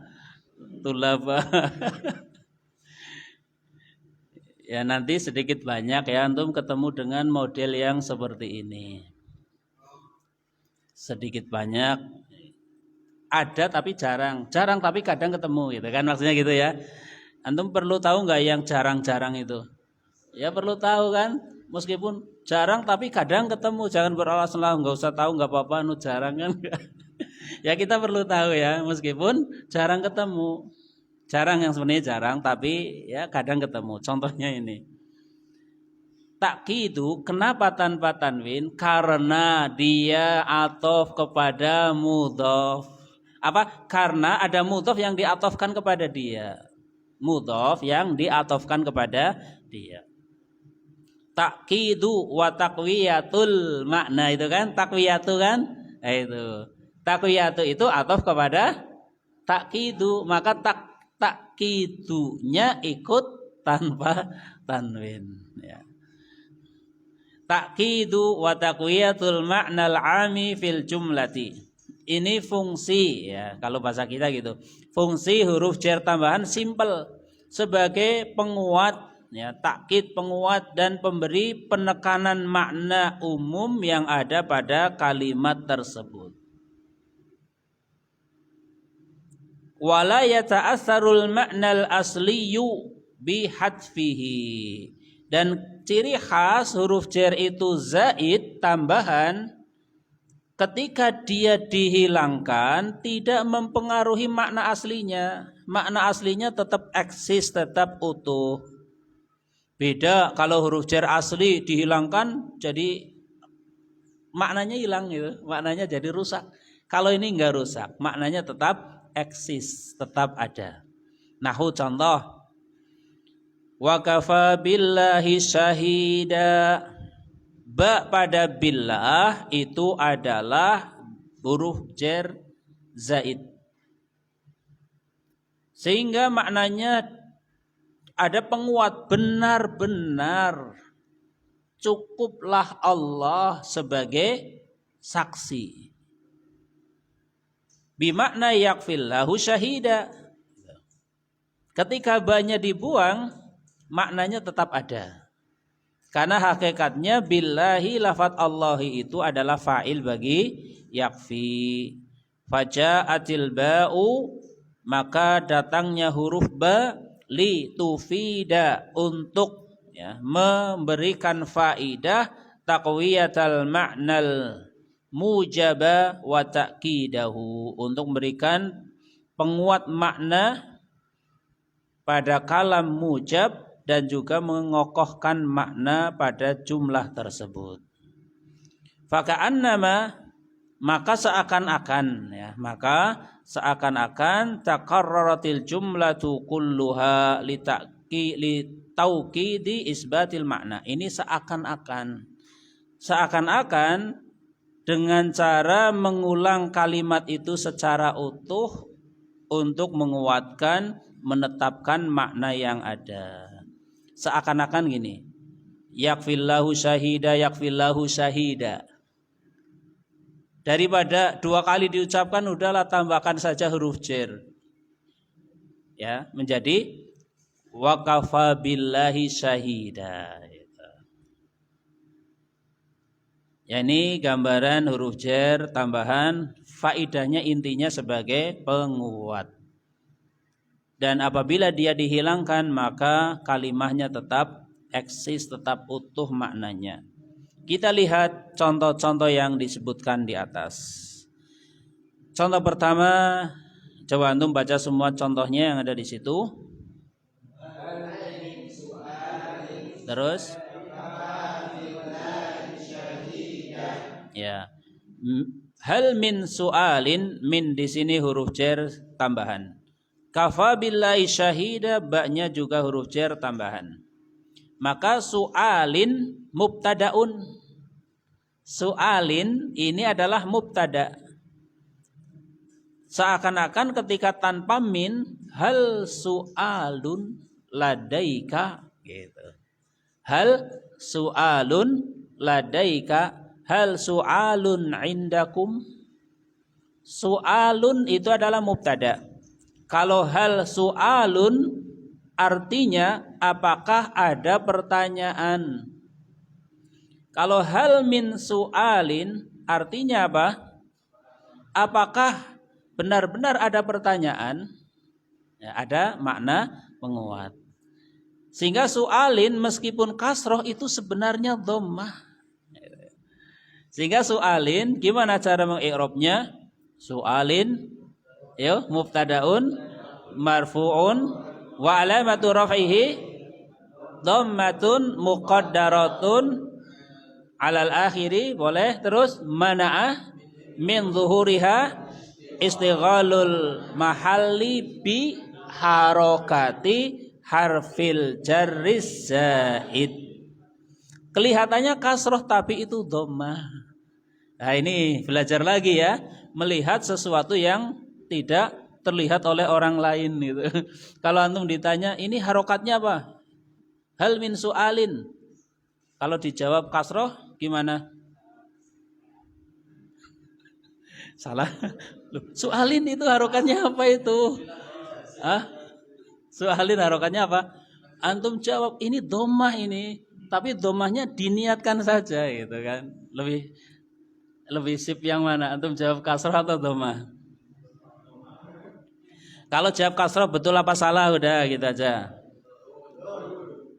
tulaba. Ya, nanti sedikit banyak ya antum ketemu dengan model yang seperti ini. Sedikit banyak ada tapi jarang tapi kadang ketemu gitu kan, maksudnya gitu ya. Antum perlu tahu nggak yang jarang-jarang itu? Ya perlu tahu kan, meskipun jarang tapi kadang ketemu. Jangan beralasan lah nggak usah tahu nggak apa-apa, jarang kan. Ya kita perlu tahu ya, meskipun jarang ketemu. Jarang yang sebenarnya jarang tapi ya kadang ketemu. Contohnya ini. Takidu kenapa tanpa tanwin? Karena dia atof kepada mudhof. Apa? Karena ada mudhof yang diatofkan kepada dia. Mudhof yang diatofkan kepada dia. Takidu wa taqwiyatul makna, itu kan takwiyatu kan? Itu. Takwiyatu itu atof kepada takidu, maka takidunya ikut tanpa tanwin ya. Takidu wa taqwiyatul ma'nal 'ami fil jumlati. Ini fungsi ya, kalau bahasa kita gitu. Fungsi huruf jar tambahan simple sebagai penguat ya, takkid penguat dan pemberi penekanan makna umum yang ada pada kalimat tersebut. Wala yata'assarul ma'nal asliyu bihadfihi. Dan ciri khas huruf jar itu zaid tambahan, ketika dia dihilangkan tidak mempengaruhi makna aslinya. Makna aslinya tetap eksis, tetap utuh. Beda kalau huruf jar asli dihilangkan jadi maknanya hilang gitu, maknanya jadi rusak. Kalau ini enggak rusak, maknanya tetap eksis, tetap ada. Nahu contoh, wa kafa billahi syahida. Ba pada billah itu adalah huruf jar zaid. Sehingga maknanya ada penguat, benar-benar cukuplah Allah sebagai saksi. Bimakna yakfillahu syahida. Ketika ba-nya dibuang, maknanya tetap ada. Karena hakikatnya billahi lafaz Allahi itu adalah fa'il bagi yakfi. Faja'atil ba'u, maka datangnya huruf ba li tufida, untuk memberikan faidah taqwiyatal ma'nal mujaba wa ta'kidahu, untuk memberikan penguat makna pada kalam mujab dan juga mengokohkan makna pada jumlah tersebut. Faka'annama, maka seakan-akan taqarraratil jumlatu kulluha litauqidi isbatil makna. Ini seakan-akan dengan cara mengulang kalimat itu secara utuh untuk menguatkan, menetapkan makna yang ada. Seakan-akan gini, yakfillahu syahida, yakfillahu syahida. Daripada dua kali diucapkan, udahlah tambahkan saja huruf jar. Ya, menjadi wa kafa billahi syahida. Ya, ini gambaran huruf jar tambahan, faidahnya intinya sebagai penguat. Dan apabila dia dihilangkan, maka kalimahnya tetap eksis, tetap utuh maknanya. Kita lihat contoh-contoh yang disebutkan di atas. Contoh pertama, coba antum baca semua contohnya yang ada di situ. Terus, ya, hal min su'alin, min di sini huruf jar tambahan. Kafa billahi syahida, ba-nya juga huruf jar tambahan. Maka su'alin mubtadaun. Su'alin ini adalah mubtada. Seakan-akan ketika tanpa min, hal su'alun ladaika gitu. Hal su'alun ladaika, hal su'alun indakum. Su'alun itu adalah mubtada. Kalau hal su'alun artinya apakah ada pertanyaan. Kalau hal min su'alin artinya apa? Apakah benar-benar ada pertanyaan? Ya, ada makna menguat. Sehingga su'alin meskipun kasroh itu sebenarnya dhammah. Sehingga su'alin gimana cara mengi'rabnya? Su'alin mubtadaun marfu'un wa alamatu raf'ihi dhammatun muqaddaratun alal akhiri, boleh. Terus mana'ah min zuhuriha istighalul mahalli bi harokati harfil jarris zaid. Kelihatannya kasroh tapi itu dhammah. Nah, ini belajar lagi ya, melihat sesuatu yang tidak terlihat oleh orang lain gitu. Kalau antum ditanya ini harokatnya apa? Hal min su'alin. Kalau dijawab kasroh gimana? Salah. Su'alin itu harokatnya apa itu? Su'alin harokatnya apa? Antum jawab ini dhammah ini, tapi dhammahnya diniatkan saja gitu kan. Lebih sip yang mana? Antum jawab kasroh atau dhammah? Kalau jawab kasroh betul apa salah, udah gitu aja.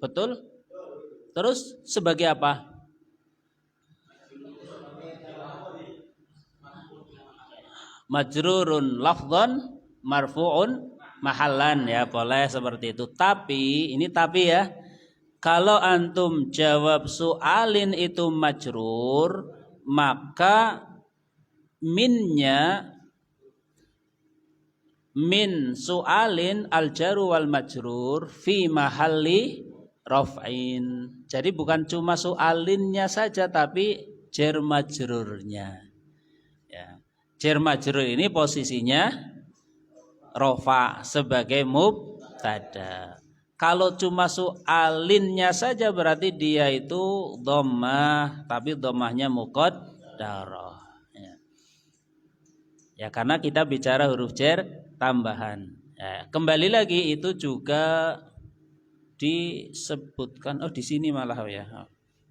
Betul? Terus sebagai apa? Majrurun lafdhan marfu'un mahallan, ya boleh seperti itu. Tapi ini tapi ya, Kalau antum jawab su'alin itu majrur, maka minnya min su'alin al-jaru wal majrur fi mahalli raf'in. Jadi bukan cuma su'alinnya saja tapi jar majrurnya. Ya. Jar majrur ini posisinya rafa sebagai mubtada. Kalau cuma su'alinnya saja berarti dia itu dhammah, tapi dhammahnya muqaddarah. Ya, karena kita bicara huruf jar tambahan. Ya, kembali lagi itu juga disebutkan di sini malah ya.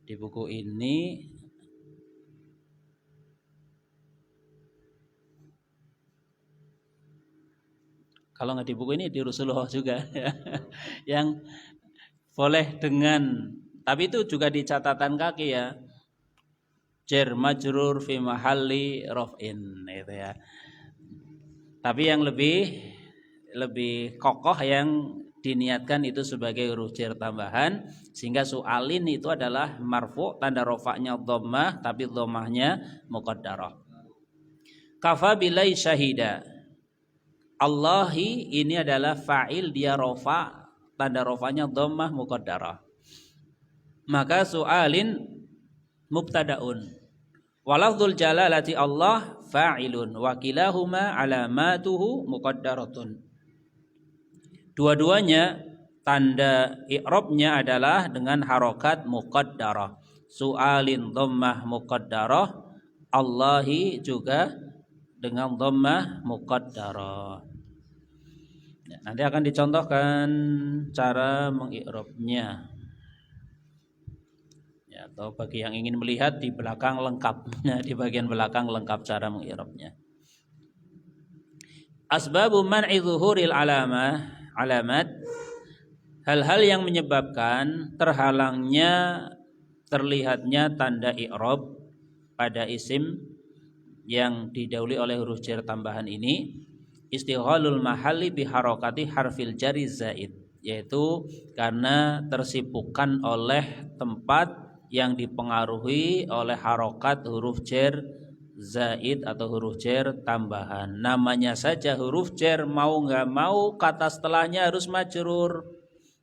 Di buku ini kalau nggak di buku ini di Rasulullah juga yang boleh dengan, tapi itu juga di catatan kaki ya, jar majrur fi mahalli raf'in itu ya. Tapi yang lebih kokoh yang diniatkan itu sebagai huruf jar tambahan, sehingga su'alin itu adalah marfu, tanda rafa'nya dhammah tapi dhammahnya muqaddarah. Kafa bilai syahida. Allahi ini adalah fa'il, dia rafa, tanda rafa'nya dhammah muqaddarah. Maka su'alin mubtadaun. Walafdzul jalalati Allah fa'ilun wa kilahuma alamatuhu muqaddaratun. Dua-duanya tanda i'rabnya adalah dengan harokat muqaddarah. Su'alin dhammah muqaddarah, Allahi juga dengan dhammah muqaddarah. Ya, nanti akan dicontohkan cara mengi'rabnya. Ya, atau bagi yang ingin melihat di belakang lengkap, di bagian belakang lengkap cara mengi'rabnya. Asbabu man'i zuhuril alamat, hal-hal yang menyebabkan terhalangnya terlihatnya tanda i'rab pada isim yang didahului oleh huruf jar tambahan ini. Istighalul mahalli biharokati harfil jari zaid, yaitu karena tersibukkan oleh tempat yang dipengaruhi oleh harokat huruf jar zaid atau huruf jar tambahan. Namanya saja huruf jar, mau nggak mau kata setelahnya harus majrur.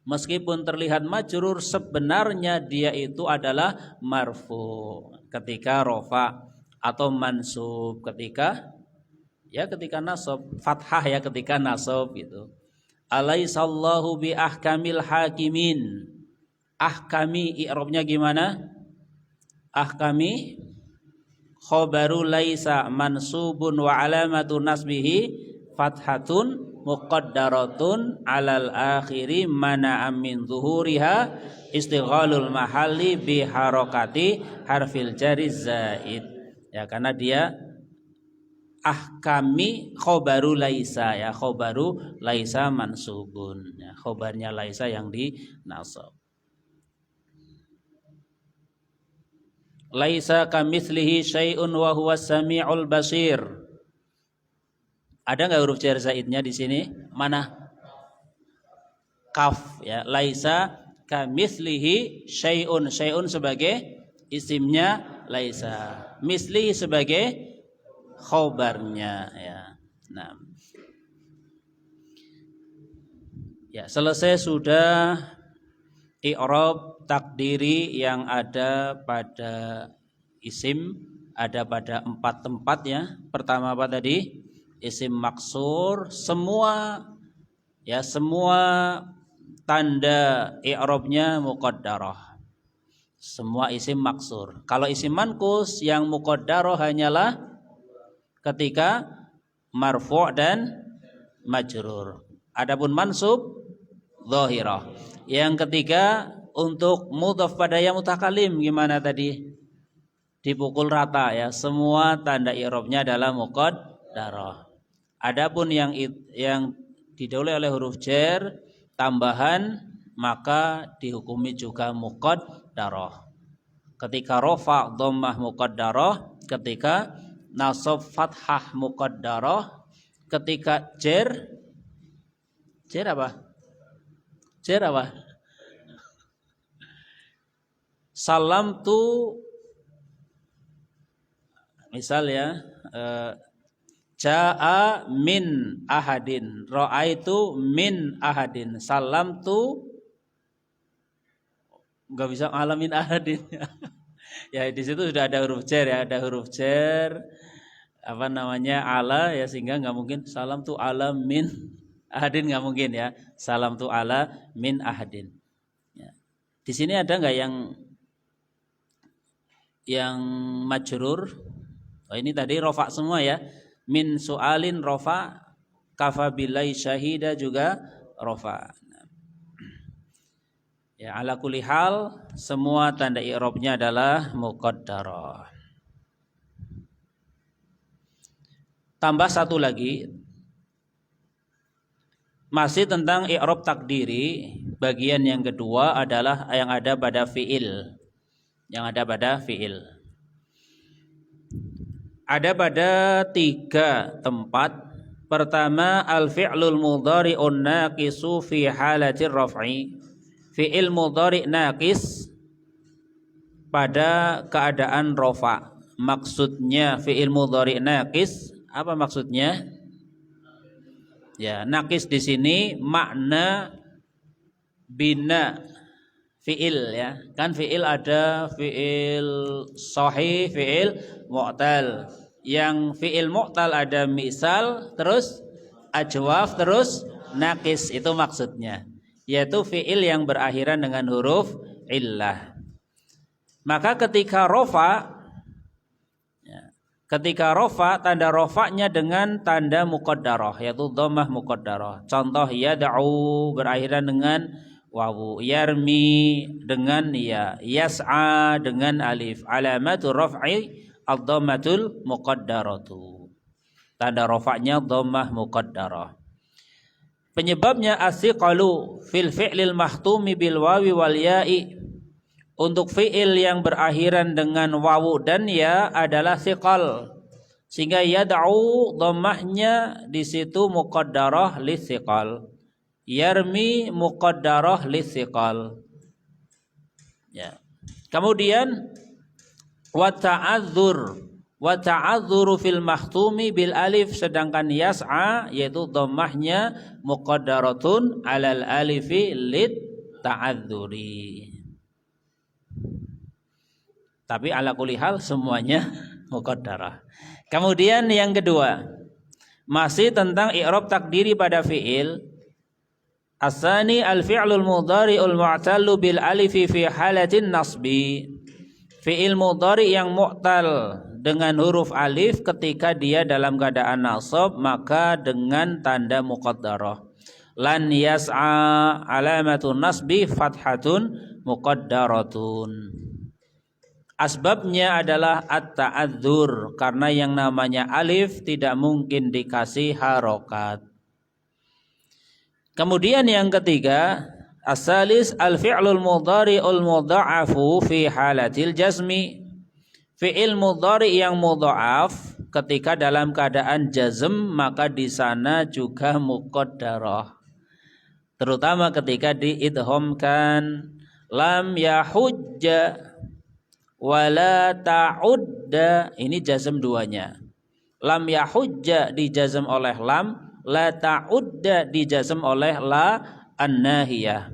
Meskipun terlihat majrur, sebenarnya dia itu adalah marfu ketika rofa atau mansub ketika nasab, fathah ya ketika nasab gitu. Alaisallahu bi ahkamil hakimin. Ahkami i'rabnya gimana? Ahkami khabaru laisa mansubun wa alamatu nasbihi fathatun muqaddaratun alal akhiri mana'a min zuhuriha istighalul mahalli bi harakati harfil jari zaid. Ya, karena dia ahkami khobaru laisa, ya, khobaru laisa mansubun, ya, khobarnya laisa yang dinasab. Laisa kamitslihi syai'un wa huwas samiul basir. Ada enggak huruf jar zaidnya di sini? Mana? Kaf, ya. Laisa kamitslihi syai'un. Syai'un sebagai isimnya laisa. Mislihi sebagai khobarnya, ya. Nah, ya, selesai sudah i'rab takdiri yang ada pada isim, ada pada 4 tempat, ya. Pertama apa tadi? Isim maksur, semua tanda i'rabnya muqaddarah. Semua isim maksur. Kalau isim manqus yang muqaddarah hanyalah ketika marfu' dan majrur. Adapun mansub dhahirah. Yang ketiga untuk mudhaf pada yang mutakallim gimana tadi? Dipukul rata, ya. Semua tanda i'rabnya adalah muqaddarah. Adapun yang didahului oleh huruf jar tambahan maka dihukumi juga muqaddarah. Ketika rafa dhammah muqaddarah, ketika nasab fathah muqaddarah, ketika jar apa? Jar apa? Salam tu misal ya, ja'a min ahadin, ra'aitu min ahadin. Salam tu nggak bisa alamin ahadin. Ya di situ sudah ada huruf jar ya, ada huruf jar apa namanya ala ya, sehingga nggak mungkin salam tu ala min ahadin, nggak mungkin ya. Salam tu ala min ahadin. Ya. Di sini ada nggak yang majrur? Oh, ini tadi rofa semua ya. Min su'alin rofa, kafa bilai syahida juga rofa. Ya, ala kulli hal semua tanda i'rabnya adalah muqaddarah. Tambah satu lagi, masih tentang i'rab takdiri. Bagian yang kedua adalah yang ada pada fi'il. Yang ada pada fi'il. Ada pada 3 tempat. Pertama, al-fi'lul mudhari'un naqisu fi halatir raf'i. Fi'il mudhari' naqis pada keadaan rafa. Maksudnya fi'il mudhari' naqis, apa maksudnya? Ya, naqis di sini makna bina fi'il ya. Kan fi'il ada fi'il sahih, fi'il mu'tal. Yang fi'il mu'tal ada misal, terus ajwaf, terus naqis, itu maksudnya. Yaitu fi'il yang berakhiran dengan huruf illah. Maka ketika rofa, tanda rofanya dengan tanda muqaddarah, yaitu dhammah muqaddarah. Contoh yad'u berakhiran dengan wawu, yarmi dengan ya, yas'a dengan alif. Alamatu raf'i ad-dhammatul muqaddaratu. Tanda rofanya dhammah muqaddarah. Penyebabnya as-siqalu fil fi'lil mahtumi bil wawi wal ya'i. Untuk fi'il yang berakhiran dengan wawu dan ya adalah siqal. Sehingga yad'u dhammahnya di situ muqaddarah lis-siqal. Yarmi muqaddarah lis-siqal. Ya. Kemudian wa ta'adzuru fil mahtumi bil alif, sedangkan yas'a yaitu dhammahnya muqaddaratun alal alifi lit ta'adzuri. Tapi ala kulli hal semuanya muqaddarah. Kemudian yang kedua, masih tentang i'rab takdiri pada fi'il. Asani al-fi'lul mudhari'ul mu'tallu bil alifi fi halatin nasbi. Fi'il mudhari' yang mu'tal dengan huruf alif ketika dia dalam keadaan nasab, maka dengan tanda muqaddarah. Lan yas'a alamatun nasbi fathatun muqaddaratun. Asbabnya adalah at-ta'adzur, karena yang namanya alif tidak mungkin dikasih harokat. Kemudian yang ketiga, as-salis al-fi'lul mudhari'ul mudha'afu fi halatil jazmi. Fi'il mudhari' yang mudha'af ketika dalam keadaan jazm, maka di sana juga muqaddarah. Terutama ketika diidghamkan. Lam yahujja wala ta'udda, ini jazm duanya. Lam yahujja dijazm oleh lam, la ta'udda dijazm oleh la an-nahiyah.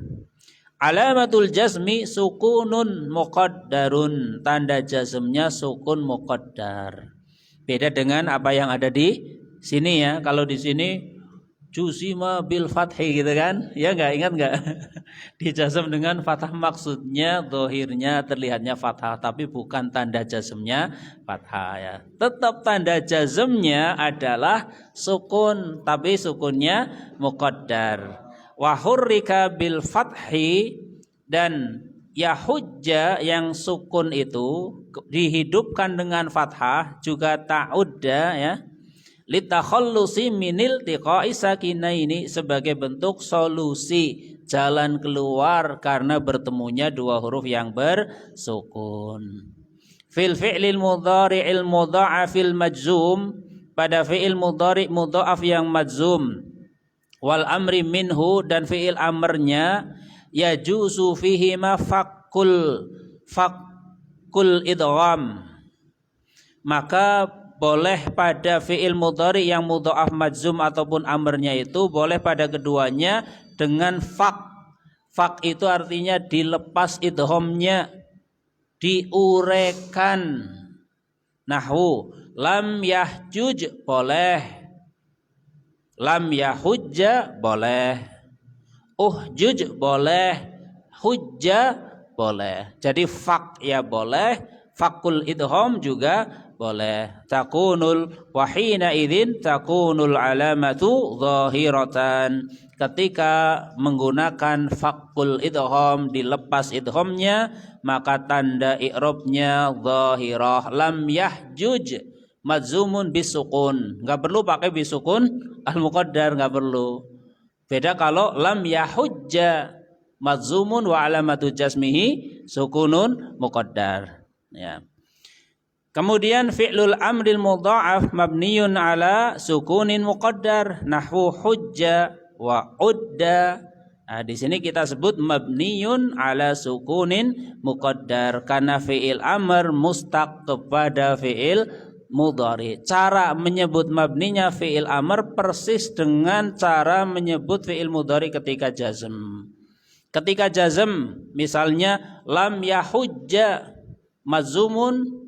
Alamatul jazmi sukunun muqaddarun, tanda jazmnya sukun muqaddar. Beda dengan apa yang ada di sini ya. Kalau di sini juzima bil fathi gitu kan? Ya enggak, ingat enggak? Dijazm dengan fathah, maksudnya zahirnya terlihatnya fathah, tapi bukan tanda jazmnya fathah ya. Tetap tanda jazmnya adalah sukun, tapi sukunnya muqaddar. Wa hurrika bil fathi, dan yahujja yang sukun itu dihidupkan dengan fathah, juga ta'udda ya, litakhallusi minil tiqa'i sakinaini, sebagai bentuk solusi jalan keluar karena bertemunya dua huruf yang bersukun. Fil fi'lil mudhari'il mudha'afil majzum, pada fi'il mudhari' mudha'af yang majzum, wal amri minhu, dan fi'il amrnya, yajuzu fihi ma fakul fakul idgham, maka boleh pada fi'il mudhari yang mudha'af majzum ataupun amrnya itu boleh pada keduanya dengan fak. Fak itu artinya dilepas idghamnya, diurekan. Nahwu lam yahjuj boleh, lam yahujja boleh, uhjuj boleh, hujja boleh. Jadi fak ya boleh, fakul idgham juga boleh. Takunul wahina idzin takunul alamatu zahiratan. Ketika menggunakan fakul idgham, dilepas idghamnya, maka tanda i'rabnya zahirah. Lam yahjuj majzumun bisukun, enggak perlu pakai bisukun al muqaddar, enggak perlu. Beda kalau lam yahujja majzumun wa alamatu jazmihi sukunun muqaddar, ya. Kemudian fi'lul amril mudha'af mabniyun ala sukunin muqaddar, nahwu hujja wa udda. Nah, di sini kita sebut mabniyun ala sukunin muqaddar karena fi'il amr mustaq kepada fi'il mudhari. Cara menyebut mabninya fi'il amr persis dengan cara menyebut fi'il mudhari ketika jazm. Ketika jazm misalnya lam yahujja majzumun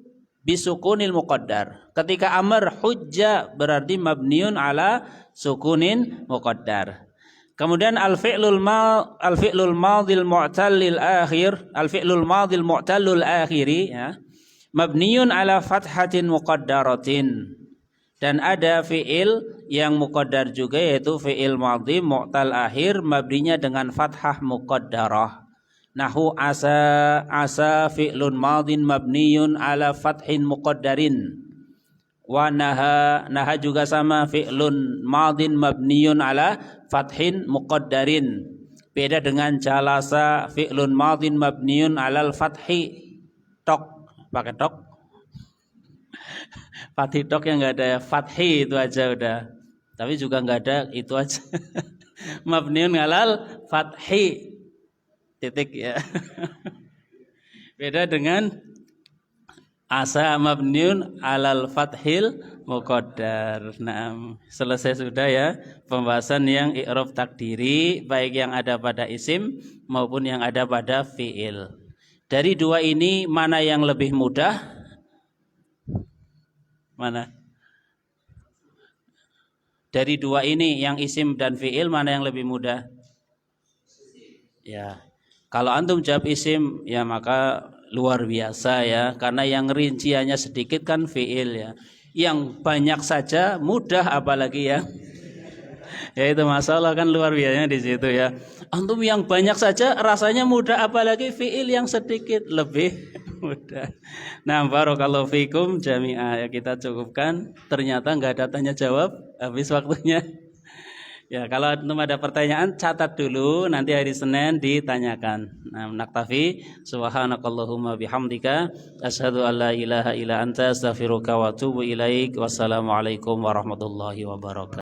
bisukunil muqaddar. Ketika amr hujja berarti mabniun ala sukunin muqaddar. Kemudian al-fi'lul madhil mu'tallil akhir, al-fi'lul madhil mu'tallul akhiri, ya, mabniun ala fathatin muqaddaratin. Dan ada fi'il yang muqaddar juga, yaitu fi'il madhi mu'tal akhir mabninya dengan fathah muqaddarah. Nahu asa fi'lun madhin mabniyun ala fathin muqaddarin. Wa naha juga sama, fi'lun madhin mabniyun ala fathin muqaddarin. Beda dengan jalasa, fi'lun madhin mabniyun alal fathi. Tok, pakai tok. Fathi tok yang enggak ada fathi itu aja udah. Tapi juga enggak ada itu aja. Mabniyun alal fathi. Titik, ya. Beda dengan asa mabniun alal fathil muqaddar. Nah, selesai sudah ya pembahasan yang i'rab takdiri, baik yang ada pada isim maupun yang ada pada fi'il. Dari dua ini mana yang lebih mudah? Mana? Dari dua ini yang isim dan fi'il mana yang lebih mudah? Ya. Kalau antum jawab isim, ya maka luar biasa ya, karena yang rinciannya sedikit kan fi'il ya. Yang banyak saja mudah, apalagi ya. Ya itu masalah kan luar biasanya di situ ya. Antum yang banyak saja rasanya mudah, apalagi fi'il yang sedikit lebih mudah. Nah, barakallahu fikum jami'ah, ya kita cukupkan. Ternyata enggak ada tanya jawab, habis waktunya. Ya, kalau antum ada pertanyaan catat dulu, nanti hari Senin ditanyakan. Nah, naktafi subhanakallahumma bihamdika asyhadu an la ilaha illa anta astaghfiruka wa atubu ilaik. Wassalamualaikum warahmatullahi wabarakatuh.